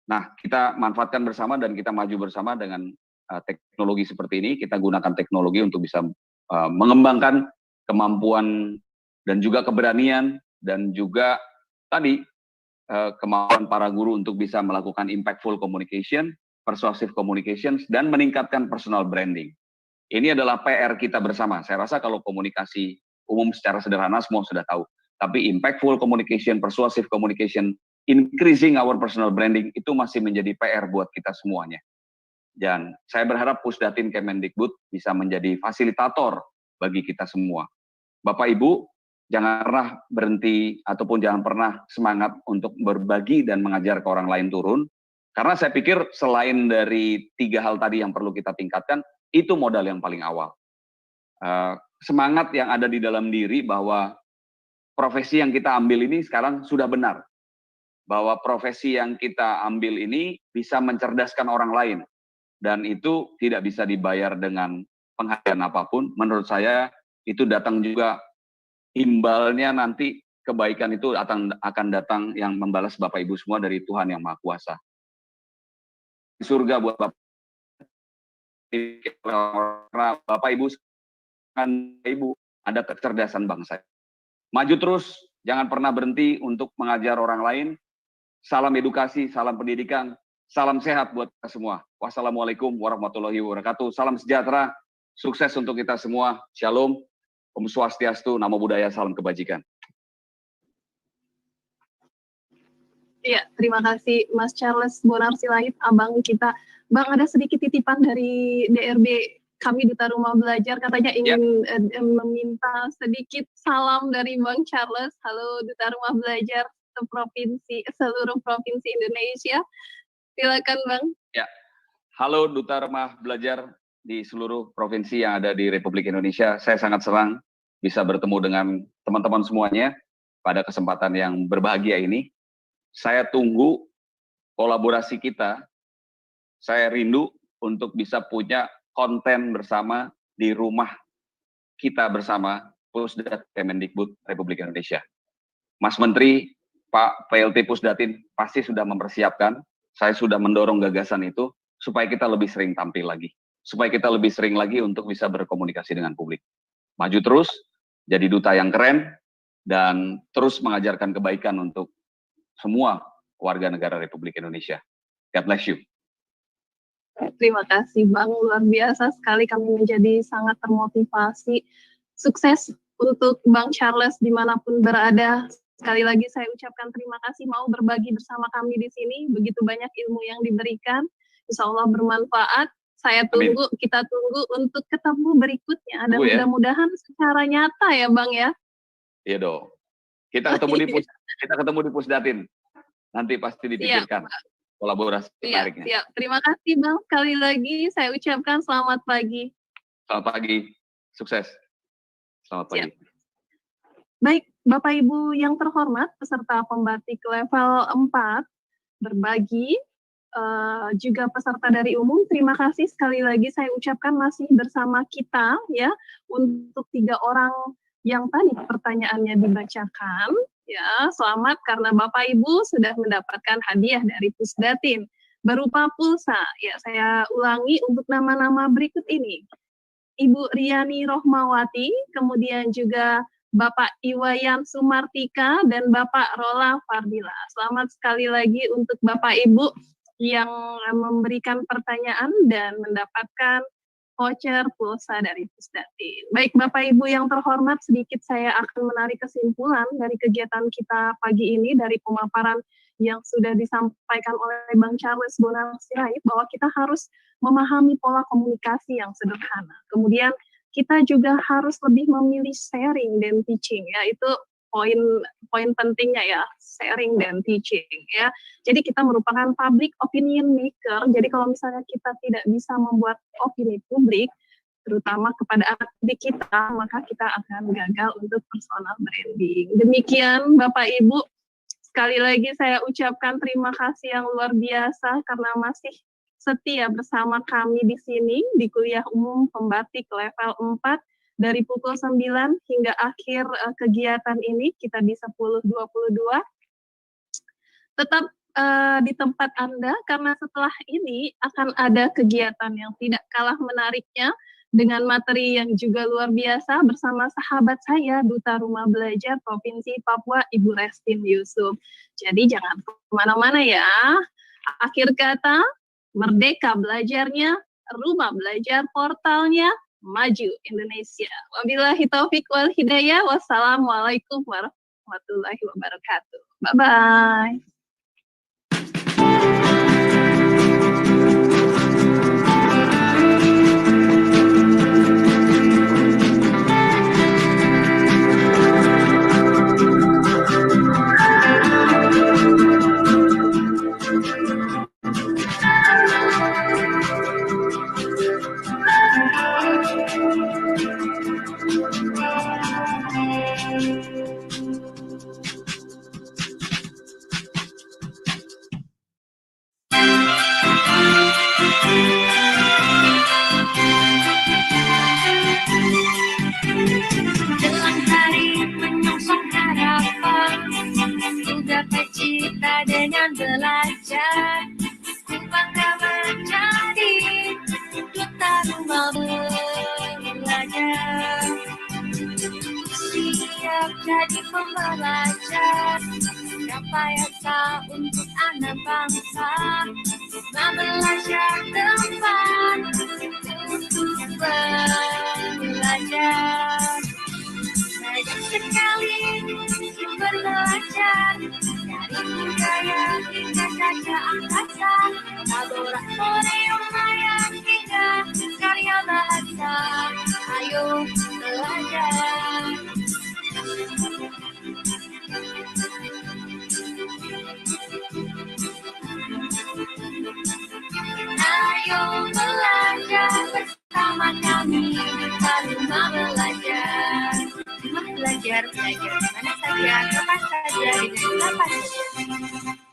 Nah, kita manfaatkan bersama dan kita maju bersama dengan teknologi seperti ini. Kita gunakan teknologi untuk bisa mengembangkan kemampuan dan juga keberanian dan juga tadi kemampuan para guru untuk bisa melakukan impactful communication, persuasive communications, dan meningkatkan personal branding. Ini adalah PR kita bersama. Saya rasa kalau komunikasi umum secara sederhana semua sudah tahu. Tapi impactful communication, persuasive communication, increasing our personal branding itu masih menjadi PR buat kita semuanya. Dan saya berharap Pusdatin Kemendikbud bisa menjadi fasilitator bagi kita semua. Bapak Ibu, jangan pernah berhenti ataupun jangan pernah semangat untuk berbagi dan mengajar ke orang lain turun. Karena saya pikir selain dari 3 hal tadi yang perlu kita tingkatkan, itu modal yang paling awal. Semangat yang ada di dalam diri bahwa profesi yang kita ambil ini sekarang sudah benar. Bahwa profesi yang kita ambil ini bisa mencerdaskan orang lain. Dan itu tidak bisa dibayar dengan penghargaan apapun. Menurut saya itu datang juga imbalnya nanti kebaikan itu akan datang yang membalas Bapak Ibu semua dari Tuhan Yang Maha Kuasa. Surga buat Bapak Ibu, ada kecerdasan bangsa. Maju terus, jangan pernah berhenti untuk mengajar orang lain. Salam edukasi, salam pendidikan, salam sehat buat kita semua. Wassalamualaikum warahmatullahi wabarakatuh. Salam sejahtera, sukses untuk kita semua. Shalom. Om Swastiastu, Namo Buddhaya, salam kebajikan. Iya, terima kasih Mas Charles Bonar Sirait, abang kita. Bang, ada sedikit titipan dari DRB kami Duta Rumah Belajar, katanya ingin meminta sedikit salam dari Bang Charles. Halo Duta Rumah Belajar seluruh provinsi Indonesia. Silakan Bang. Ya, halo Duta Rumah Belajar di seluruh provinsi yang ada di Republik Indonesia. Saya sangat senang bisa bertemu dengan teman-teman semuanya pada kesempatan yang berbahagia ini. Saya tunggu kolaborasi kita. Saya rindu untuk bisa punya konten bersama di rumah kita bersama Pusdat Kemendikbud Republik Indonesia. Mas Menteri, Pak PLT Pusdatin pasti sudah mempersiapkan. Saya sudah mendorong gagasan itu supaya kita lebih sering tampil lagi. Supaya kita lebih sering lagi untuk bisa berkomunikasi dengan publik. Maju terus, jadi duta yang keren, dan terus mengajarkan kebaikan untuk semua warga negara Republik Indonesia. God bless you. Terima kasih Bang, luar biasa sekali, kami menjadi sangat termotivasi. Sukses untuk Bang Charles dimanapun berada. Sekali lagi saya ucapkan terima kasih mau berbagi bersama kami di sini. Begitu banyak ilmu yang diberikan. Insya Allah bermanfaat. Saya tunggu, Amin. Kita tunggu untuk ketemu berikutnya. Dan mudah-mudahan secara nyata ya Bang ya. Iya dong. Kita ketemu di Pusdatin. Nanti pasti dipikirkan kolaborasi menariknya. Siap. Terima kasih Bang. Sekali lagi saya ucapkan selamat pagi. Selamat pagi. Sukses. Selamat pagi. Siap. Baik, Bapak Ibu yang terhormat, peserta pembatik level 4 berbagi, juga peserta dari umum, terima kasih sekali lagi saya ucapkan masih bersama kita ya untuk 3 orang yang tadi pertanyaannya dibacakan. Ya, selamat karena Bapak Ibu sudah mendapatkan hadiah dari Pusdatin berupa pulsa. Ya, saya ulangi untuk nama-nama berikut ini. Ibu Riani Rohmawati, kemudian juga Bapak Iwayan Sumartika dan Bapak Rola Fardila. Selamat sekali lagi untuk Bapak Ibu yang memberikan pertanyaan dan mendapatkan voucher pulsa dari Pusdatin. Baik Bapak Ibu yang terhormat, sedikit saya akan menarik kesimpulan dari kegiatan kita pagi ini dari pemaparan yang sudah disampaikan oleh Bang Charles Bonar Sirait bahwa kita harus memahami pola komunikasi yang sederhana. Kemudian kita juga harus lebih memilih sharing dan teaching, yaitu poin pentingnya ya, sharing dan teaching ya. Jadi kita merupakan public opinion maker. Jadi kalau misalnya kita tidak bisa membuat opini publik, terutama kepada adik kita, maka kita akan gagal untuk personal branding. Demikian Bapak Ibu, sekali lagi saya ucapkan terima kasih yang luar biasa karena masih setia bersama kami di sini di kuliah umum pembatik level 4 dari pukul 9 hingga akhir kegiatan ini kita di 10.22. Tetap di tempat Anda karena setelah ini akan ada kegiatan yang tidak kalah menariknya dengan materi yang juga luar biasa bersama sahabat saya Duta Rumah Belajar Provinsi Papua Ibu Restin Yusuf. Jadi jangan kemana-mana ya. Akhir kata, merdeka belajarnya, rumah belajar portalnya, maju Indonesia. Wabillahi taufik wal hidayah. Wassalamualaikum warahmatullahi wabarakatuh. Bye-bye. Dengan belajar, ku bangga menjadi duta rumah belajar. Siap jadi pembelajar, kapayasa untuk anak bangsa. Rumah belajar tempat untuk belajar. Banyak sekali belajar dari budaya hingga kaca angkasa, laboratorium layar hingga karya bahasa. Ayo belajar. Ayo belajar bersama kami di Rumah Belajar. Rumah belajar mana saja, kapan saja, dengan kapan saja.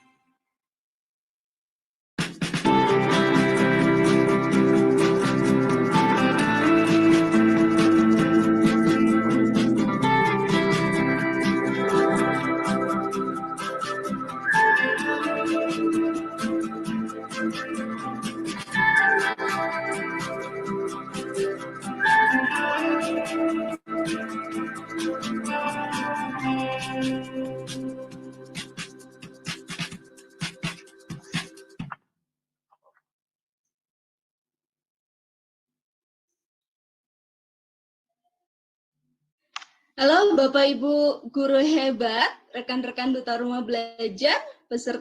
Halo Bapak Ibu guru hebat, rekan-rekan Duta Rumah Belajar, peserta